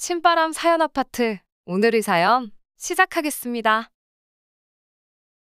신바람 사연 아파트. 오늘의 사연 시작하겠습니다.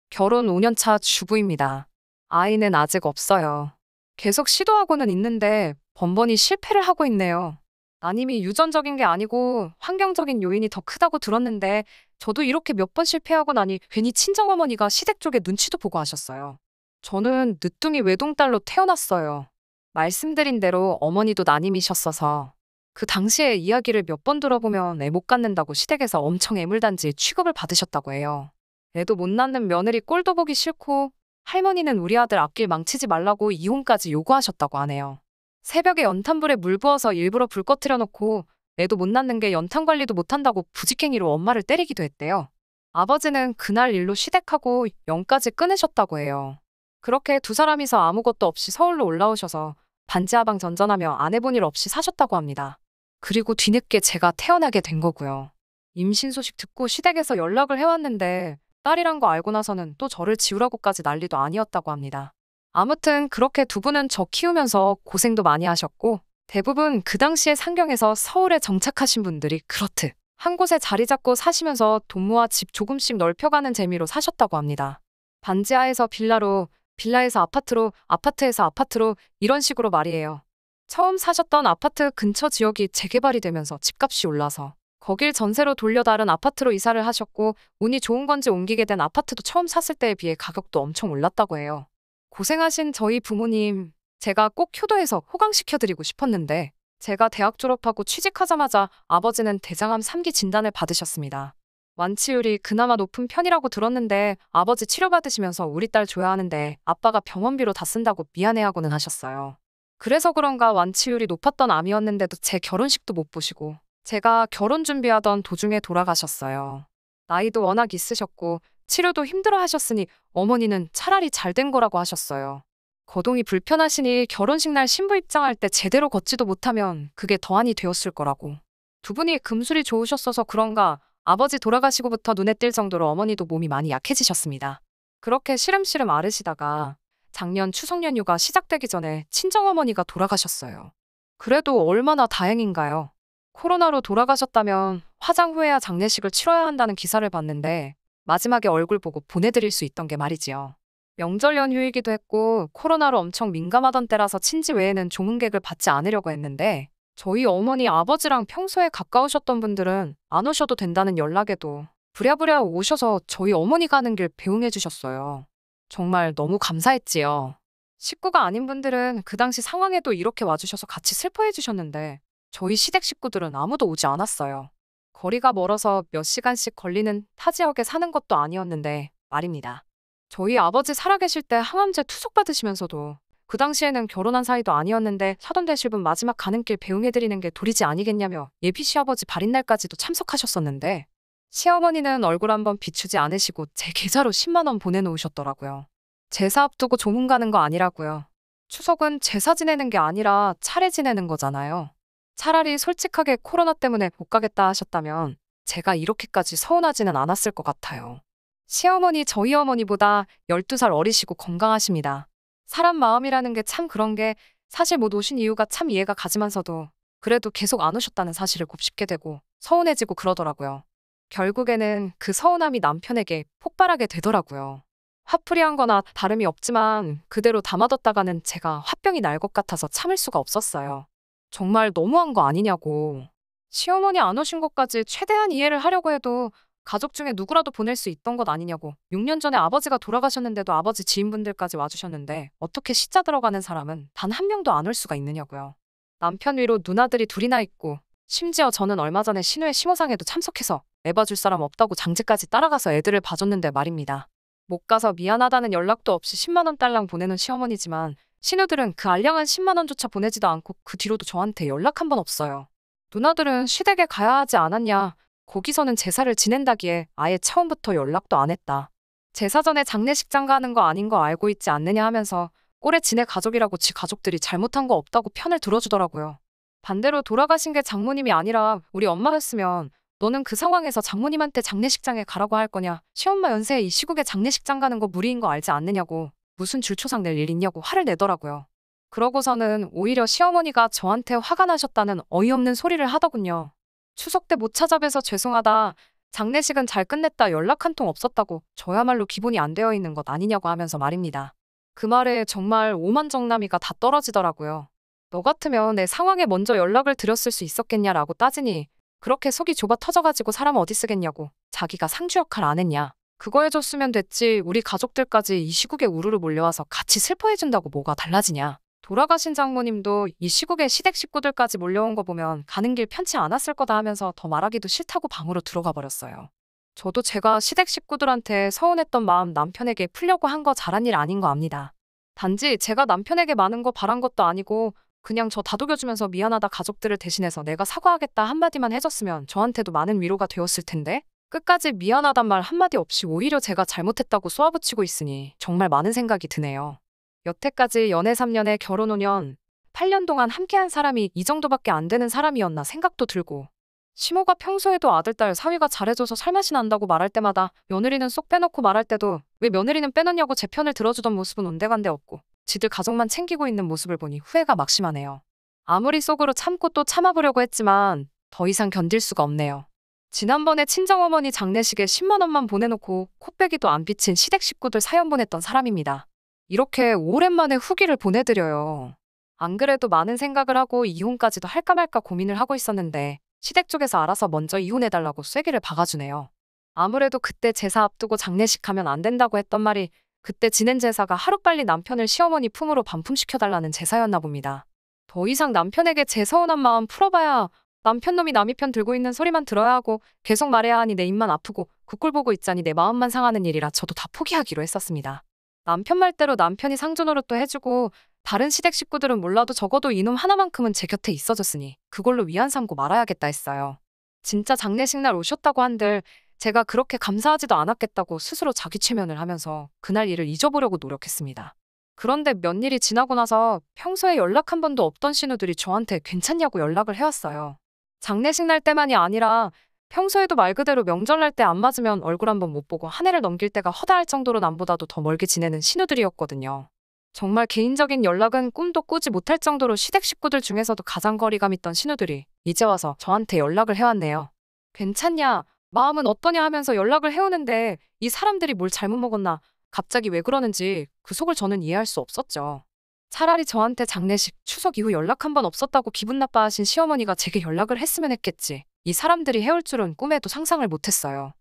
결혼 5년차 주부입니다. 아이는 아직 없어요. 계속 시도하고는 있는데 번번이 실패를 하고 있네요. 따님이 유전적인 게 아니고 환경적인 요인이 더 크다고 들었는데 저도 이렇게 몇 번 실패하고 나니 괜히 친정어머니가 시댁 쪽에 눈치도 보고 하셨어요. 저는 늦둥이 외동딸로 태어났어요. 말씀드린 대로 어머니도 따님이셨어서 그 당시에 이야기를 몇 번 들어보면 애 못 갖는다고 시댁에서 엄청 애물단지 취급을 받으셨다고 해요. 애도 못 낳는 며느리 꼴도 보기 싫고 할머니는 우리 아들 앞길 망치지 말라고 이혼까지 요구하셨다고 하네요. 새벽에 연탄불에 물 부어서 일부러 불 꺼트려 놓고 애도 못 낳는 게 연탄 관리도 못한다고 부직행위로 엄마를 때리기도 했대요. 아버지는 그날 일로 시댁하고 영까지 끊으셨다고 해요. 그렇게 두 사람이서 아무것도 없이 서울로 올라오셔서 반지하방 전전하며 안 해본 일 없이 사셨다고 합니다. 그리고 뒤늦게 제가 태어나게 된 거고요. 임신 소식 듣고 시댁에서 연락을 해왔는데 딸이란 거 알고 나서는 또 저를 지우라고까지 난리도 아니었다고 합니다. 아무튼 그렇게 두 분은 저 키우면서 고생도 많이 하셨고 대부분 그 당시에 상경에서 서울에 정착하신 분들이 그렇듯 한 곳에 자리 잡고 사시면서 돈 모아 집 조금씩 넓혀가는 재미로 사셨다고 합니다. 반지하에서 빌라로, 빌라에서 아파트로, 아파트에서 아파트로 이런 식으로 말이에요. 처음 사셨던 아파트 근처 지역이 재개발이 되면서 집값이 올라서 거길 전세로 돌려 다른 아파트로 이사를 하셨고 운이 좋은 건지 옮기게 된 아파트도 처음 샀을 때에 비해 가격도 엄청 올랐다고 해요. 고생하신 저희 부모님, 제가 꼭 효도해서 호강시켜드리고 싶었는데 제가 대학 졸업하고 취직하자마자 아버지는 대장암 3기 진단을 받으셨습니다. 완치율이 그나마 높은 편이라고 들었는데 아버지 치료받으시면서 우리 딸 줘야 하는데 아빠가 병원비로 다 쓴다고 미안해하고는 하셨어요. 그래서 그런가 완치율이 높았던 암이었는데도 제 결혼식도 못 보시고 제가 결혼 준비하던 도중에 돌아가셨어요. 나이도 워낙 있으셨고 치료도 힘들어 하셨으니 어머니는 차라리 잘 된 거라고 하셨어요. 거동이 불편하시니 결혼식 날 신부 입장할 때 제대로 걷지도 못하면 그게 더한이 되었을 거라고. 두 분이 금술이 좋으셨어서 그런가 아버지 돌아가시고부터 눈에 띌 정도로 어머니도 몸이 많이 약해지셨습니다. 그렇게 시름시름 앓으시다가 작년 추석 연휴가 시작되기 전에 친정어머니가 돌아가셨어요. 그래도 얼마나 다행인가요? 코로나로 돌아가셨다면 화장 후에야 장례식을 치러야 한다는 기사를 봤는데 마지막에 얼굴 보고 보내드릴 수 있던 게 말이지요. 명절 연휴이기도 했고 코로나로 엄청 민감하던 때라서 친지 외에는 조문객을 받지 않으려고 했는데 저희 어머니 아버지랑 평소에 가까우셨던 분들은 안 오셔도 된다는 연락에도 부랴부랴 오셔서 저희 어머니가 하는 길 배웅해 주셨어요. 정말 너무 감사했지요. 식구가 아닌 분들은 그 당시 상황에도 이렇게 와주셔서 같이 슬퍼해 주셨는데 저희 시댁 식구들은 아무도 오지 않았어요. 거리가 멀어서 몇 시간씩 걸리는 타 지역에 사는 것도 아니었는데 말입니다. 저희 아버지 살아계실 때 항암제 투석 받으시면서도 그 당시에는 결혼한 사이도 아니었는데 사돈 되실 분 마지막 가는 길 배웅해드리는 게 도리지 아니겠냐며 예비 시아버지 발인날까지도 참석하셨었는데 시어머니는 얼굴 한번 비추지 않으시고 제 계좌로 10만 원 보내놓으셨더라고요. 제사 앞두고 조문 가는 거 아니라고요. 추석은 제사 지내는 게 아니라 차례 지내는 거잖아요. 차라리 솔직하게 코로나 때문에 못 가겠다 하셨다면 제가 이렇게까지 서운하지는 않았을 것 같아요. 시어머니 저희 어머니보다 12살 어리시고 건강하십니다. 사람 마음이라는 게 참 그런 게 사실 못 오신 이유가 참 이해가 가지만서도 그래도 계속 안 오셨다는 사실을 곱씹게 되고 서운해지고 그러더라고요. 결국에는 그 서운함이 남편에게 폭발하게 되더라고요. 화풀이한 거나 다름이 없지만 그대로 담아뒀다가는 제가 화병이 날 것 같아서 참을 수가 없었어요. 정말 너무한 거 아니냐고. 시어머니 안 오신 것까지 최대한 이해를 하려고 해도 가족 중에 누구라도 보낼 수 있던 것 아니냐고. 6년 전에 아버지가 돌아가셨는데도 아버지 지인분들까지 와주셨는데 어떻게 시자 들어가는 사람은 단 한 명도 안 올 수가 있느냐고요. 남편 위로 누나들이 둘이나 있고 심지어 저는 얼마 전에 신우의 심호상에도 참석해서 애 봐줄 사람 없다고 장지까지 따라가서 애들을 봐줬는데 말입니다. 못 가서 미안하다는 연락도 없이 10만 원 딸랑 보내는 시어머니지만 신우들은 그 알량한 10만 원조차 보내지도 않고 그 뒤로도 저한테 연락 한 번 없어요. 누나들은 시댁에 가야 하지 않았냐. 거기서는 제사를 지낸다기에 아예 처음부터 연락도 안 했다. 제사 전에 장례식장 가는 거 아닌 거 알고 있지 않느냐 하면서 꼴에 지네 가족이라고 지 가족들이 잘못한 거 없다고 편을 들어주더라고요. 반대로 돌아가신 게 장모님이 아니라 우리 엄마였으면 너는 그 상황에서 장모님한테 장례식장에 가라고 할 거냐. 시엄마 연세에 이 시국에 장례식장 가는 거 무리인 거 알지 않느냐고. 무슨 줄초상 낼 일 있냐고 화를 내더라고요. 그러고서는 오히려 시어머니가 저한테 화가 나셨다는 어이없는 소리를 하더군요. 추석 때 못 찾아뵈서 죄송하다. 장례식은 잘 끝냈다. 연락 한 통 없었다고 저야말로 기본이 안 되어 있는 것 아니냐고 하면서 말입니다. 그 말에 정말 오만정남이가 다 떨어지더라고요. 너 같으면 내 상황에 먼저 연락을 드렸을 수 있었겠냐라고 따지니 그렇게 속이 좁아 터져가지고 사람 어디 쓰겠냐고. 자기가 상주 역할 안 했냐. 그거 해줬으면 됐지. 우리 가족들까지 이 시국에 우르르 몰려와서 같이 슬퍼해준다고 뭐가 달라지냐. 돌아가신 장모님도 이 시국에 시댁 식구들까지 몰려온 거 보면 가는 길 편치 않았을 거다 하면서 더 말하기도 싫다고 방으로 들어가 버렸어요. 저도 제가 시댁 식구들한테 서운했던 마음 남편에게 풀려고 한 거 잘한 일 아닌 거 압니다. 단지 제가 남편에게 많은 거 바란 것도 아니고 그냥 저 다독여주면서 미안하다 가족들을 대신해서 내가 사과하겠다 한마디만 해줬으면 저한테도 많은 위로가 되었을 텐데 끝까지 미안하단 말 한마디 없이 오히려 제가 잘못했다고 쏘아붙이고 있으니 정말 많은 생각이 드네요. 여태까지 연애 3년에 결혼 5년, 8년 동안 함께한 사람이 이 정도밖에 안 되는 사람이었나 생각도 들고 시모가 평소에도 아들, 딸 사위가 잘해줘서 살맛이 난다고 말할 때마다 며느리는 쏙 빼놓고 말할 때도 왜 며느리는 빼놓냐고 제 편을 들어주던 모습은 온데간데 없고 지들 가족만 챙기고 있는 모습을 보니 후회가 막심하네요. 아무리 속으로 참고 또 참아보려고 했지만 더 이상 견딜 수가 없네요. 지난번에 친정어머니 장례식에 10만 원만 보내놓고 코빼기도 안 비친 시댁 식구들 사연 보냈던 사람입니다. 이렇게 오랜만에 후기를 보내드려요. 안 그래도 많은 생각을 하고 이혼까지도 할까 말까 고민을 하고 있었는데 시댁 쪽에서 알아서 먼저 이혼해달라고 쐐기를 박아주네요. 아무래도 그때 제사 앞두고 장례식 하면 안 된다고 했던 말이 그때 지낸 제사가 하루빨리 남편을 시어머니 품으로 반품시켜달라는 제사였나 봅니다. 더 이상 남편에게 제 서운한 마음 풀어봐야 남편 놈이 남이 편 들고 있는 소리만 들어야 하고 계속 말해야 하니 내 입만 아프고 그 꼴 보고 있자니 내 마음만 상하는 일이라 저도 다 포기하기로 했었습니다. 남편 말대로 남편이 상주 노릇도 해주고 다른 시댁 식구들은 몰라도 적어도 이놈 하나만큼은 제 곁에 있어줬으니 그걸로 위안 삼고 말아야겠다 했어요. 진짜 장례식 날 오셨다고 한들 제가 그렇게 감사하지도 않았겠다고 스스로 자기 최면을 하면서 그날 일을 잊어보려고 노력했습니다. 그런데 몇 일이 지나고 나서 평소에 연락 한 번도 없던 신우들이 저한테 괜찮냐고 연락을 해왔어요. 장례식 날 때만이 아니라 평소에도 말 그대로 명절날 때 안 맞으면 얼굴 한번 못 보고 한 해를 넘길 때가 허다할 정도로 남보다도 더 멀게 지내는 신우들이었거든요. 정말 개인적인 연락은 꿈도 꾸지 못할 정도로 시댁 식구들 중에서도 가장 거리감 있던 신우들이 이제 와서 저한테 연락을 해왔네요. 괜찮냐? 마음은 어떠냐 하면서 연락을 해오는데 이 사람들이 뭘 잘못 먹었나? 갑자기 왜 그러는지 그 속을 저는 이해할 수 없었죠. 차라리 저한테 장례식, 추석 이후 연락 한 번 없었다고 기분 나빠하신 시어머니가 제게 연락을 했으면 했겠지. 이 사람들이 해올 줄은 꿈에도 상상을 못했어요.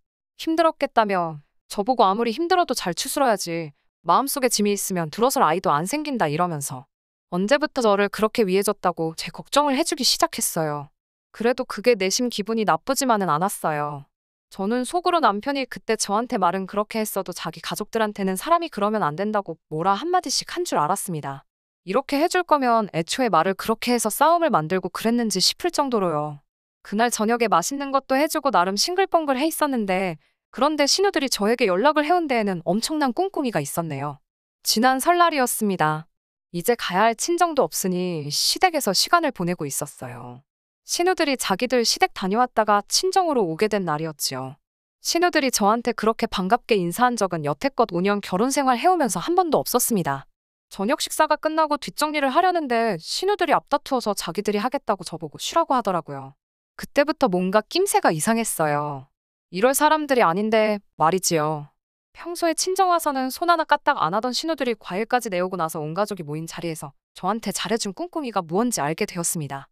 힘들었겠다며 저보고 아무리 힘들어도 잘 추스러야지. 마음속에 짐이 있으면 들어설 아이도 안 생긴다 이러면서 언제부터 저를 그렇게 위해줬다고 제 걱정을 해주기 시작했어요. 그래도 그게 내심 기분이 나쁘지만은 않았어요. 저는 속으로 남편이 그때 저한테 말은 그렇게 했어도 자기 가족들한테는 사람이 그러면 안 된다고 뭐라 한마디씩 한 줄 알았습니다. 이렇게 해줄 거면 애초에 말을 그렇게 해서 싸움을 만들고 그랬는지 싶을 정도로요. 그날 저녁에 맛있는 것도 해주고 나름 싱글벙글 해 있었는데 그런데 신우들이 저에게 연락을 해온 데에는 엄청난 꿍꿍이가 있었네요. 지난 설날이었습니다. 이제 가야 할 친정도 없으니 시댁에서 시간을 보내고 있었어요. 신우들이 자기들 시댁 다녀왔다가 친정으로 오게 된 날이었지요. 신우들이 저한테 그렇게 반갑게 인사한 적은 여태껏 5년 결혼 생활 해오면서 한 번도 없었습니다. 저녁 식사가 끝나고 뒷정리를 하려는데 신우들이 앞다투어서 자기들이 하겠다고 저보고 쉬라고 하더라고요. 그때부터 뭔가 낌새가 이상했어요. 이럴 사람들이 아닌데 말이지요. 평소에 친정 와서는 손 하나 까딱 안 하던 신우들이 과일까지 내오고 나서 온 가족이 모인 자리에서 저한테 잘해준 꿍꿍이가 무언지 알게 되었습니다.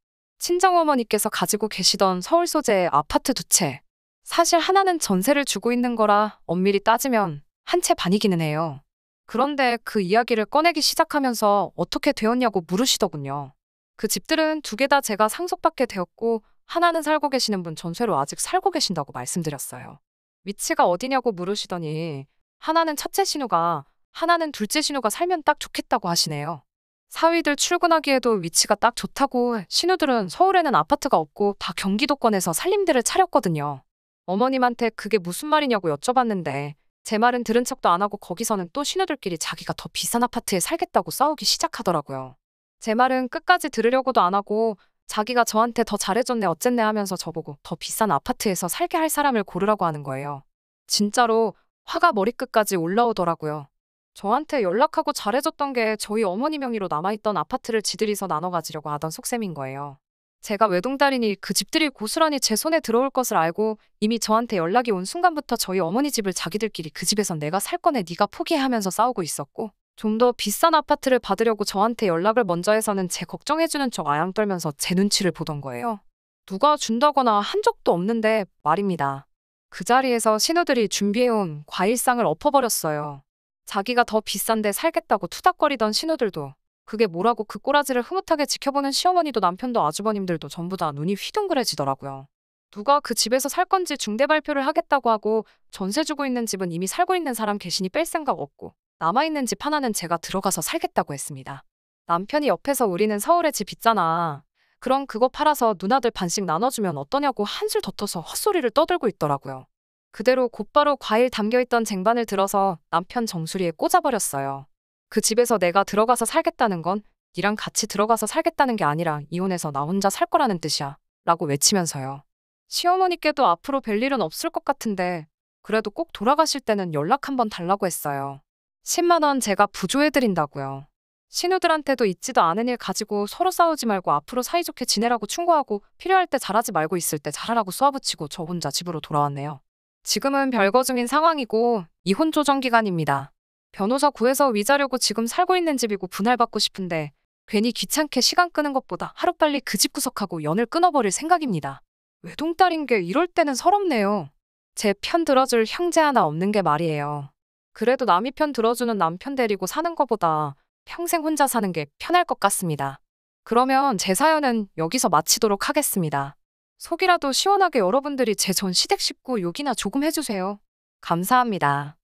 친정어머니께서 가지고 계시던 서울 소재의 아파트 2채. 사실 하나는 전세를 주고 있는 거라 엄밀히 따지면 한 채 반이기는 해요. 그런데 그 이야기를 꺼내기 시작하면서 어떻게 되었냐고 물으시더군요. 그 집들은 2개 다 제가 상속받게 되었고 하나는 살고 계시는 분 전세로 아직 살고 계신다고 말씀드렸어요. 위치가 어디냐고 물으시더니 하나는 첫째 신우가 하나는 둘째 신우가 살면 딱 좋겠다고 하시네요. 사위들 출근하기에도 위치가 딱 좋다고 신우들은 서울에는 아파트가 없고 다 경기도권에서 살림들을 차렸거든요. 어머님한테 그게 무슨 말이냐고 여쭤봤는데 제 말은 들은 척도 안 하고 거기서는 또 신우들끼리 자기가 더 비싼 아파트에 살겠다고 싸우기 시작하더라고요. 제 말은 끝까지 들으려고도 안 하고 자기가 저한테 더 잘해줬네 어쨌네 하면서 저보고 더 비싼 아파트에서 살게 할 사람을 고르라고 하는 거예요. 진짜로 화가 머리끝까지 올라오더라고요. 저한테 연락하고 잘해줬던 게 저희 어머니 명의로 남아있던 아파트를 지들이서 나눠 가지려고 하던 속셈인 거예요. 제가 외동딸이니 그 집들이 고스란히 제 손에 들어올 것을 알고 이미 저한테 연락이 온 순간부터 저희 어머니 집을 자기들끼리 그 집에선 내가 살 거네 네가 포기해 하면서 싸우고 있었고 좀 더 비싼 아파트를 받으려고 저한테 연락을 먼저 해서는 제 걱정해주는 척 아양 떨면서 제 눈치를 보던 거예요. 누가 준다거나 한 적도 없는데 말입니다. 그 자리에서 신우들이 준비해온 과일상을 엎어버렸어요. 자기가 더 비싼데 살겠다고 투닥거리던 신우들도 그게 뭐라고 그 꼬라지를 흐뭇하게 지켜보는 시어머니도 남편도 아주버님들도 전부 다 눈이 휘둥그레지더라고요. 누가 그 집에서 살 건지 중대 발표를 하겠다고 하고 전세 주고 있는 집은 이미 살고 있는 사람 계시니 뺄 생각 없고 남아있는 집 하나는 제가 들어가서 살겠다고 했습니다. 남편이 옆에서 우리는 서울에 집 있잖아. 그럼 그거 팔아서 누나들 반씩 나눠주면 어떠냐고 한술 더 터서 헛소리를 떠들고 있더라고요. 그대로 곧바로 과일 담겨있던 쟁반을 들어서 남편 정수리에 꽂아버렸어요. 그 집에서 내가 들어가서 살겠다는 건 니랑 같이 들어가서 살겠다는 게 아니라 이혼해서 나 혼자 살 거라는 뜻이야. 라고 외치면서요. 시어머니께도 앞으로 뵐 일은 없을 것 같은데 그래도 꼭 돌아가실 때는 연락 한번 달라고 했어요. 10만 원 제가 부조해드린다고요. 신우들한테도 있지도 않은 일 가지고 서로 싸우지 말고 앞으로 사이좋게 지내라고 충고하고 필요할 때 잘하지 말고 있을 때 잘하라고 쏘아붙이고 저 혼자 집으로 돌아왔네요. 지금은 별거 중인 상황이고 이혼 조정 기간입니다. 변호사 구해서 위자려고 지금 살고 있는 집이고 분할받고 싶은데 괜히 귀찮게 시간 끄는 것보다 하루빨리 그 집 구석하고 연을 끊어버릴 생각입니다. 외동딸인 게 이럴 때는 서럽네요. 제 편 들어줄 형제 하나 없는 게 말이에요. 그래도 남이 편 들어주는 남편 데리고 사는 것보다 평생 혼자 사는 게 편할 것 같습니다. 그러면 제 사연은 여기서 마치도록 하겠습니다. 속이라도 시원하게 여러분들이 제 전 시댁 식구 욕이나 조금 해주세요. 감사합니다.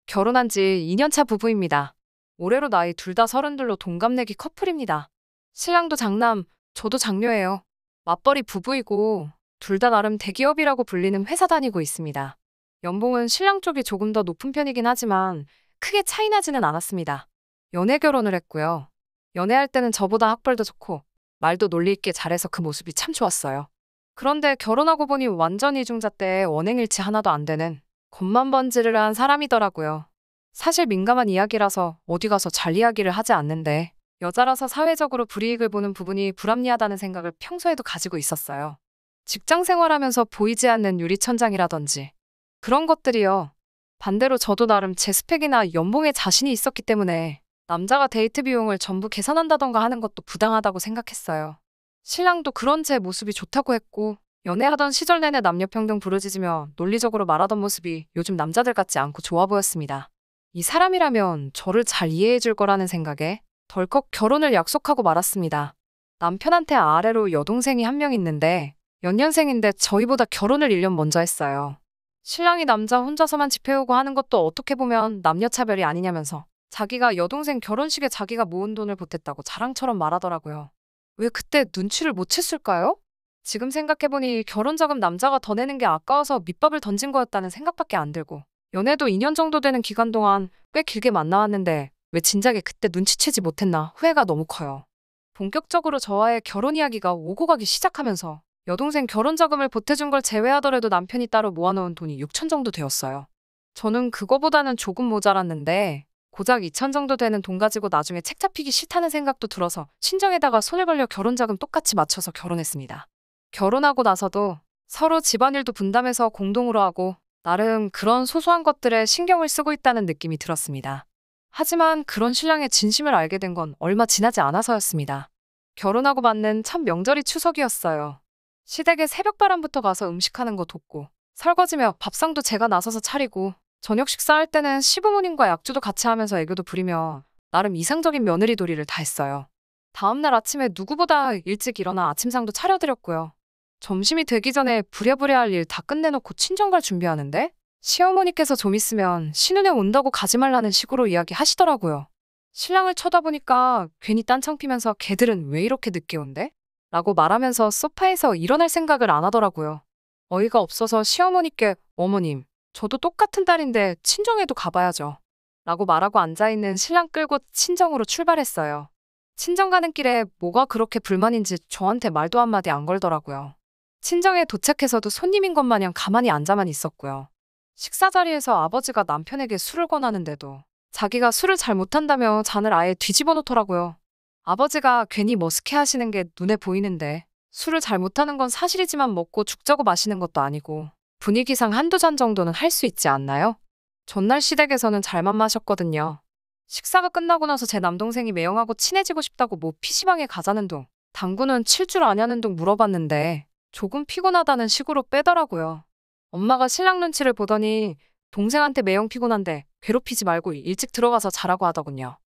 결혼한 지 2년차 부부입니다. 올해로 나이 둘 다 32로 동갑내기 커플입니다. 신랑도 장남, 저도 장녀예요. 맞벌이 부부이고 둘 다 나름 대기업이라고 불리는 회사 다니고 있습니다. 연봉은 신랑 쪽이 조금 더 높은 편이긴 하지만 크게 차이 나지는 않았습니다. 연애 결혼을 했고요. 연애할 때는 저보다 학벌도 좋고 말도 논리 있게 잘해서 그 모습이 참 좋았어요. 그런데 결혼하고 보니 완전 이중자 때 원행일치 하나도 안 되는 겉만 번지르르 한 사람이더라고요. 사실 민감한 이야기라서 어디 가서 잘 이야기를 하지 않는데 여자라서 사회적으로 불이익을 보는 부분이 불합리하다는 생각을 평소에도 가지고 있었어요. 직장 생활하면서 보이지 않는 유리천장이라든지 그런 것들이요. 반대로 저도 나름 제 스펙이나 연봉에 자신이 있었기 때문에 남자가 데이트 비용을 전부 계산한다던가 하는 것도 부당하다고 생각했어요. 신랑도 그런 제 모습이 좋다고 했고 연애하던 시절 내내 남녀평등 부르짖으며 논리적으로 말하던 모습이 요즘 남자들 같지 않고 좋아 보였습니다. 이 사람이라면 저를 잘 이해해 줄 거라는 생각에 덜컥 결혼을 약속하고 말았습니다. 남편한테 아래로 여동생이 한 명 있는데 연년생인데 저희보다 결혼을 1년 먼저 했어요. 신랑이 남자 혼자서만 집해오고 하는 것도 어떻게 보면 남녀차별이 아니냐면서 자기가 여동생 결혼식에 자기가 모은 돈을 보탰다고 자랑처럼 말하더라고요. 왜 그때 눈치를 못 챘을까요? 지금 생각해보니 결혼자금 남자가 더 내는 게 아까워서 밑밥을 던진 거였다는 생각밖에 안 들고 연애도 2년 정도 되는 기간 동안 꽤 길게 만나왔는데 왜 진작에 그때 눈치채지 못했나 후회가 너무 커요. 본격적으로 저와의 결혼 이야기가 오고 가기 시작하면서 여동생 결혼자금을 보태준 걸 제외하더라도 남편이 따로 모아놓은 돈이 6천 정도 되었어요. 저는 그거보다는 조금 모자랐는데 고작 2천 정도 되는 돈 가지고 나중에 책 잡히기 싫다는 생각도 들어서 친정에다가 손을 벌려 결혼자금 똑같이 맞춰서 결혼했습니다. 결혼하고 나서도 서로 집안일도 분담해서 공동으로 하고 나름 그런 소소한 것들에 신경을 쓰고 있다는 느낌이 들었습니다. 하지만 그런 신랑의 진심을 알게 된 건 얼마 지나지 않아서였습니다. 결혼하고 맞는 첫 명절이 추석이었어요. 시댁에 새벽바람부터 가서 음식하는 거 돕고 설거지며 밥상도 제가 나서서 차리고 저녁 식사할 때는 시부모님과 약주도 같이 하면서 애교도 부리며 나름 이상적인 며느리 도리를 다 했어요. 다음날 아침에 누구보다 일찍 일어나 아침상도 차려드렸고요. 점심이 되기 전에 부랴부랴 할 일 다 끝내놓고 친정 갈 준비하는데 시어머니께서 좀 있으면 신우네 온다고 가지 말라는 식으로 이야기하시더라고요. 신랑을 쳐다보니까 괜히 딴청 피면서 걔들은 왜 이렇게 늦게 온대? 라고 말하면서 소파에서 일어날 생각을 안 하더라고요. 어이가 없어서 시어머니께 어머님, 저도 똑같은 딸인데 친정에도 가봐야죠. 라고 말하고 앉아있는 신랑 끌고 친정으로 출발했어요. 친정 가는 길에 뭐가 그렇게 불만인지 저한테 말도 한마디 안 걸더라고요. 친정에 도착해서도 손님인 것 마냥 가만히 앉아만 있었고요. 식사 자리에서 아버지가 남편에게 술을 권하는데도 자기가 술을 잘 못한다며 잔을 아예 뒤집어 놓더라고요. 아버지가 괜히 머쓱해 하시는 게 눈에 보이는데 술을 잘 못하는 건 사실이지만 먹고 죽자고 마시는 것도 아니고 분위기상 한두 잔 정도는 할 수 있지 않나요? 전날 시댁에서는 잘만 마셨거든요. 식사가 끝나고 나서 제 남동생이 매형하고 친해지고 싶다고 뭐 PC방에 가자는 둥, 당구는 칠 줄 아냐는 둥 물어봤는데 조금 피곤하다는 식으로 빼더라고요. 엄마가 신랑 눈치를 보더니 동생한테 매형 피곤한데 괴롭히지 말고 일찍 들어가서 자라고 하더군요.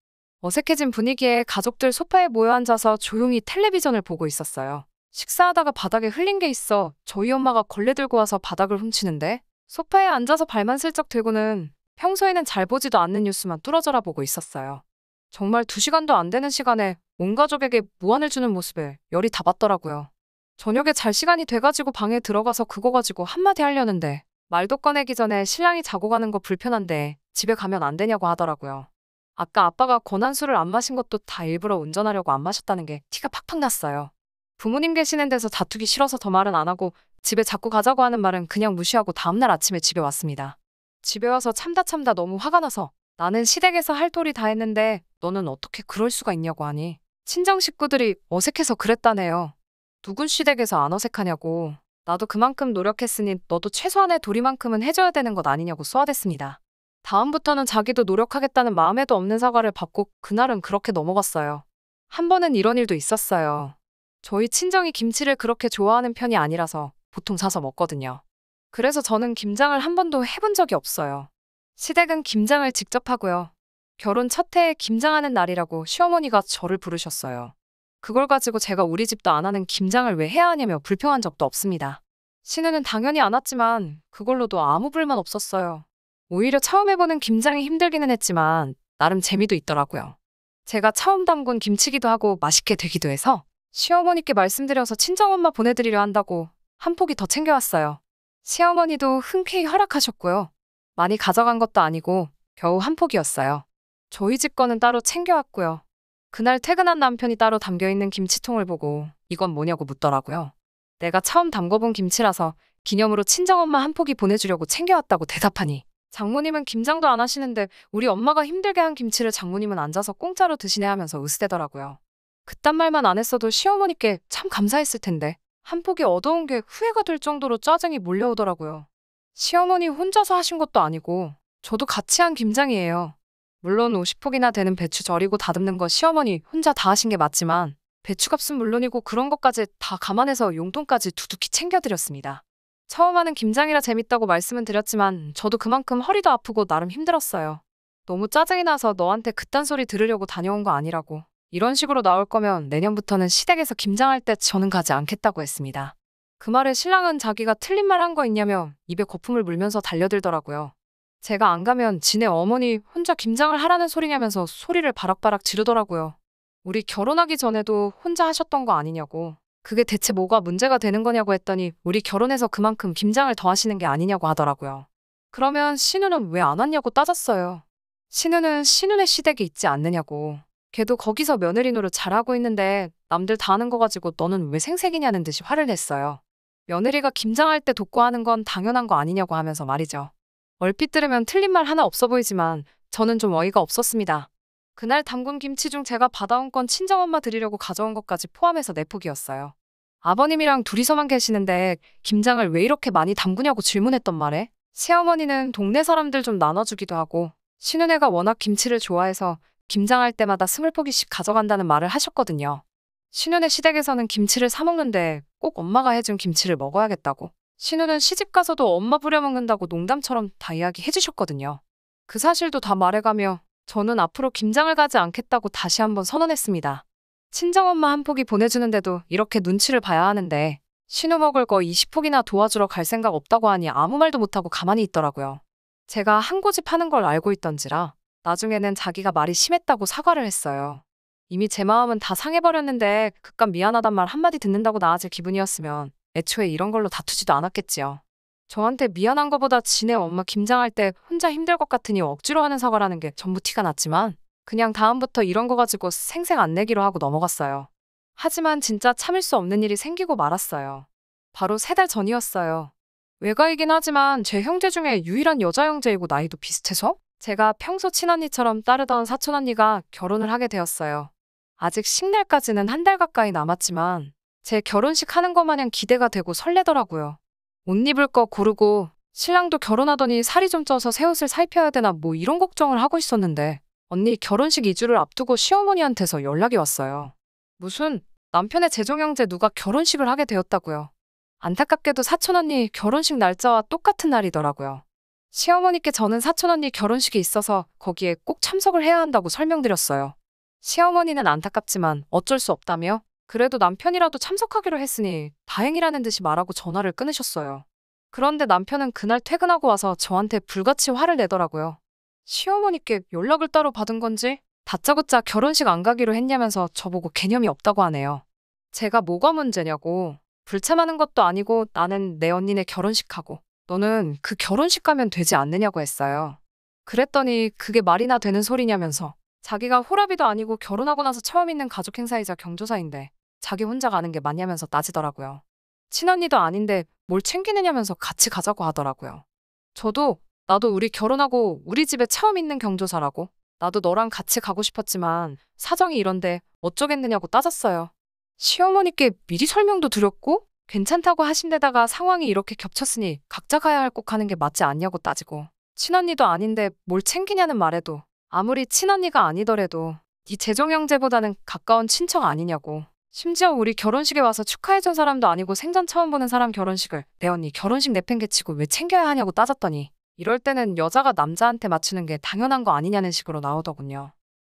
어색해진 분위기에 가족들 소파에 모여 앉아서 조용히 텔레비전을 보고 있었어요. 식사하다가 바닥에 흘린 게 있어 저희 엄마가 걸레 들고 와서 바닥을 훔치는데 소파에 앉아서 발만 슬쩍 들고는 평소에는 잘 보지도 않는 뉴스만 뚫어져라 보고 있었어요. 정말 2시간도 안 되는 시간에 온 가족에게 무안을 주는 모습에 열이 다 받더라고요. 저녁에 잘 시간이 돼가지고 방에 들어가서 그거 가지고 한마디 하려는데 말도 꺼내기 전에 신랑이 자고 가는 거 불편한데 집에 가면 안 되냐고 하더라고요. 아까 아빠가 권한 술을 안 마신 것도 다 일부러 운전하려고 안 마셨다는 게 티가 팍팍 났어요. 부모님 계시는 데서 다투기 싫어서 더 말은 안 하고 집에 자꾸 가자고 하는 말은 그냥 무시하고 다음날 아침에 집에 왔습니다. 집에 와서 참다 너무 화가 나서 나는 시댁에서 할 도리 다 했는데 너는 어떻게 그럴 수가 있냐고 하니 친정 식구들이 어색해서 그랬다네요. 누군 시댁에서 안 어색하냐고. 나도 그만큼 노력했으니 너도 최소한의 도리만큼은 해줘야 되는 것 아니냐고 쏘아댔습니다. 다음부터는 자기도 노력하겠다는 마음에도 없는 사과를 받고 그날은 그렇게 넘어갔어요. 한 번은 이런 일도 있었어요. 저희 친정이 김치를 그렇게 좋아하는 편이 아니라서 보통 사서 먹거든요. 그래서 저는 김장을 한 번도 해본 적이 없어요. 시댁은 김장을 직접 하고요. 결혼 첫 해에 김장하는 날이라고 시어머니가 저를 부르셨어요. 그걸 가지고 제가 우리 집도 안 하는 김장을 왜 해야 하냐며 불평한 적도 없습니다. 신우는 당연히 안 왔지만 그걸로도 아무 불만 없었어요. 오히려 처음 해보는 김장이 힘들기는 했지만 나름 재미도 있더라고요. 제가 처음 담근 김치기도 하고 맛있게 되기도 해서 시어머니께 말씀드려서 친정엄마 보내드리려 한다고 한 포기 더 챙겨왔어요. 시어머니도 흔쾌히 허락하셨고요. 많이 가져간 것도 아니고 겨우 한 포기였어요. 저희 집 거는 따로 챙겨왔고요. 그날 퇴근한 남편이 따로 담겨있는 김치통을 보고 이건 뭐냐고 묻더라고요. 내가 처음 담궈본 김치라서 기념으로 친정엄마 한 포기 보내주려고 챙겨왔다고 대답하니 장모님은 김장도 안 하시는데 우리 엄마가 힘들게 한 김치를 장모님은 앉아서 공짜로 드시네 하면서 으스대더라고요. 그딴 말만 안 했어도 시어머니께 참 감사했을 텐데 한 포기 얻어온 게 후회가 될 정도로 짜증이 몰려오더라고요. 시어머니 혼자서 하신 것도 아니고 저도 같이 한 김장이에요. 물론 50포기나 되는 배추 절이고 다듬는 거 시어머니 혼자 다 하신 게 맞지만 배추값은 물론이고 그런 것까지 다 감안해서 용돈까지 두둑히 챙겨드렸습니다. 처음 하는 김장이라 재밌다고 말씀은 드렸지만 저도 그만큼 허리도 아프고 나름 힘들었어요. 너무 짜증이 나서 너한테 그딴 소리 들으려고 다녀온 거 아니라고. 이런 식으로 나올 거면 내년부터는 시댁에서 김장할 때 저는 가지 않겠다고 했습니다. 그 말에 신랑은 자기가 틀린 말 한 거 있냐며 입에 거품을 물면서 달려들더라고요. 제가 안 가면 지네 어머니 혼자 김장을 하라는 소리냐면서 소리를 바락바락 지르더라고요. 우리 결혼하기 전에도 혼자 하셨던 거 아니냐고. 그게 대체 뭐가 문제가 되는 거냐고 했더니 우리 결혼해서 그만큼 김장을 더 하시는 게 아니냐고 하더라고요. 그러면 신우는 왜 안 왔냐고 따졌어요. 신우는 신우네 시댁에 있지 않느냐고. 걔도 거기서 며느리 노릇 잘하고 있는데 남들 다 하는 거 가지고 너는 왜 생색이냐는 듯이 화를 냈어요. 며느리가 김장할 때 돕고 하는 건 당연한 거 아니냐고 하면서 말이죠. 얼핏 들으면 틀린 말 하나 없어 보이지만 저는 좀 어이가 없었습니다. 그날 담근 김치 중 제가 받아온 건 친정엄마 드리려고 가져온 것까지 포함해서 4포기였어요. 아버님이랑 둘이서만 계시는데 김장을 왜 이렇게 많이 담그냐고 질문했던 말에 시어머니는 동네 사람들 좀 나눠주기도 하고 신우네가 워낙 김치를 좋아해서 김장할 때마다 20포기씩 가져간다는 말을 하셨거든요. 신우네 시댁에서는 김치를 사 먹는데 꼭 엄마가 해준 김치를 먹어야겠다고. 신우는 시집가서도 엄마 부려먹는다고 농담처럼 다 이야기해 주셨거든요. 그 사실도 다 말해가며 저는 앞으로 김장을 가지 않겠다고 다시 한번 선언했습니다. 친정엄마 한 포기 보내주는데도 이렇게 눈치를 봐야 하는데 신우 먹을 거 20포기나 도와주러 갈 생각 없다고 하니 아무 말도 못하고 가만히 있더라고요. 제가 한 고집 하는 걸 알고 있던지라 나중에는 자기가 말이 심했다고 사과를 했어요. 이미 제 마음은 다 상해버렸는데 그깟 미안하단 말 한마디 듣는다고 나아질 기분이었으면 애초에 이런 걸로 다투지도 않았겠지요. 저한테 미안한 거보다 지네 엄마 김장할 때 혼자 힘들 것 같으니 억지로 하는 사과라는 게 전부 티가 났지만 그냥 다음부터 이런 거 가지고 생색 안 내기로 하고 넘어갔어요. 하지만 진짜 참을 수 없는 일이 생기고 말았어요. 바로 3달 전이었어요. 외가이긴 하지만 제 형제 중에 유일한 여자 형제이고 나이도 비슷해서 제가 평소 친언니처럼 따르던 사촌언니가 결혼을 하게 되었어요. 아직 식날까지는 한 달 가까이 남았지만 제 결혼식 하는 것 마냥 기대가 되고 설레더라고요. 옷 입을 거 고르고 신랑도 결혼하더니 살이 좀 쪄서 새 옷을 살펴야 되나 뭐 이런 걱정을 하고 있었는데 언니 결혼식 2주를 앞두고 시어머니한테서 연락이 왔어요. 무슨 남편의 재종형제 누가 결혼식을 하게 되었다고요. 안타깝게도 사촌언니 결혼식 날짜와 똑같은 날이더라고요. 시어머니께 저는 사촌언니 결혼식이 있어서 거기에 꼭 참석을 해야 한다고 설명드렸어요. 시어머니는 안타깝지만 어쩔 수 없다며 그래도 남편이라도 참석하기로 했으니 다행이라는 듯이 말하고 전화를 끊으셨어요. 그런데 남편은 그날 퇴근하고 와서 저한테 불같이 화를 내더라고요. 시어머니께 연락을 따로 받은 건지 다짜고짜 결혼식 안 가기로 했냐면서 저보고 개념이 없다고 하네요. 제가 뭐가 문제냐고. 불참하는 것도 아니고 나는 내 언니네 결혼식 가고 너는 그 결혼식 가면 되지 않느냐고 했어요. 그랬더니 그게 말이나 되는 소리냐면서 자기가 호랍이도 아니고 결혼하고 나서 처음 있는 가족 행사이자 경조사인데 자기 혼자 가는 게 맞냐면서 따지더라고요. 친언니도 아닌데 뭘 챙기느냐면서 같이 가자고 하더라고요. 저도 나도 우리 결혼하고 우리 집에 처음 있는 경조사라고 나도 너랑 같이 가고 싶었지만 사정이 이런데 어쩌겠느냐고 따졌어요. 시어머니께 미리 설명도 드렸고 괜찮다고 하신 데다가 상황이 이렇게 겹쳤으니 각자 가야 할 꼭 하는 게 맞지 않냐고 따지고 친언니도 아닌데 뭘 챙기냐는 말에도 아무리 친언니가 아니더라도 네 재종형제보다는 가까운 친척 아니냐고 심지어 우리 결혼식에 와서 축하해준 사람도 아니고 생전 처음 보는 사람 결혼식을 내 언니 결혼식 내팽개치고 왜 챙겨야 하냐고 따졌더니 이럴 때는 여자가 남자한테 맞추는 게 당연한 거 아니냐는 식으로 나오더군요.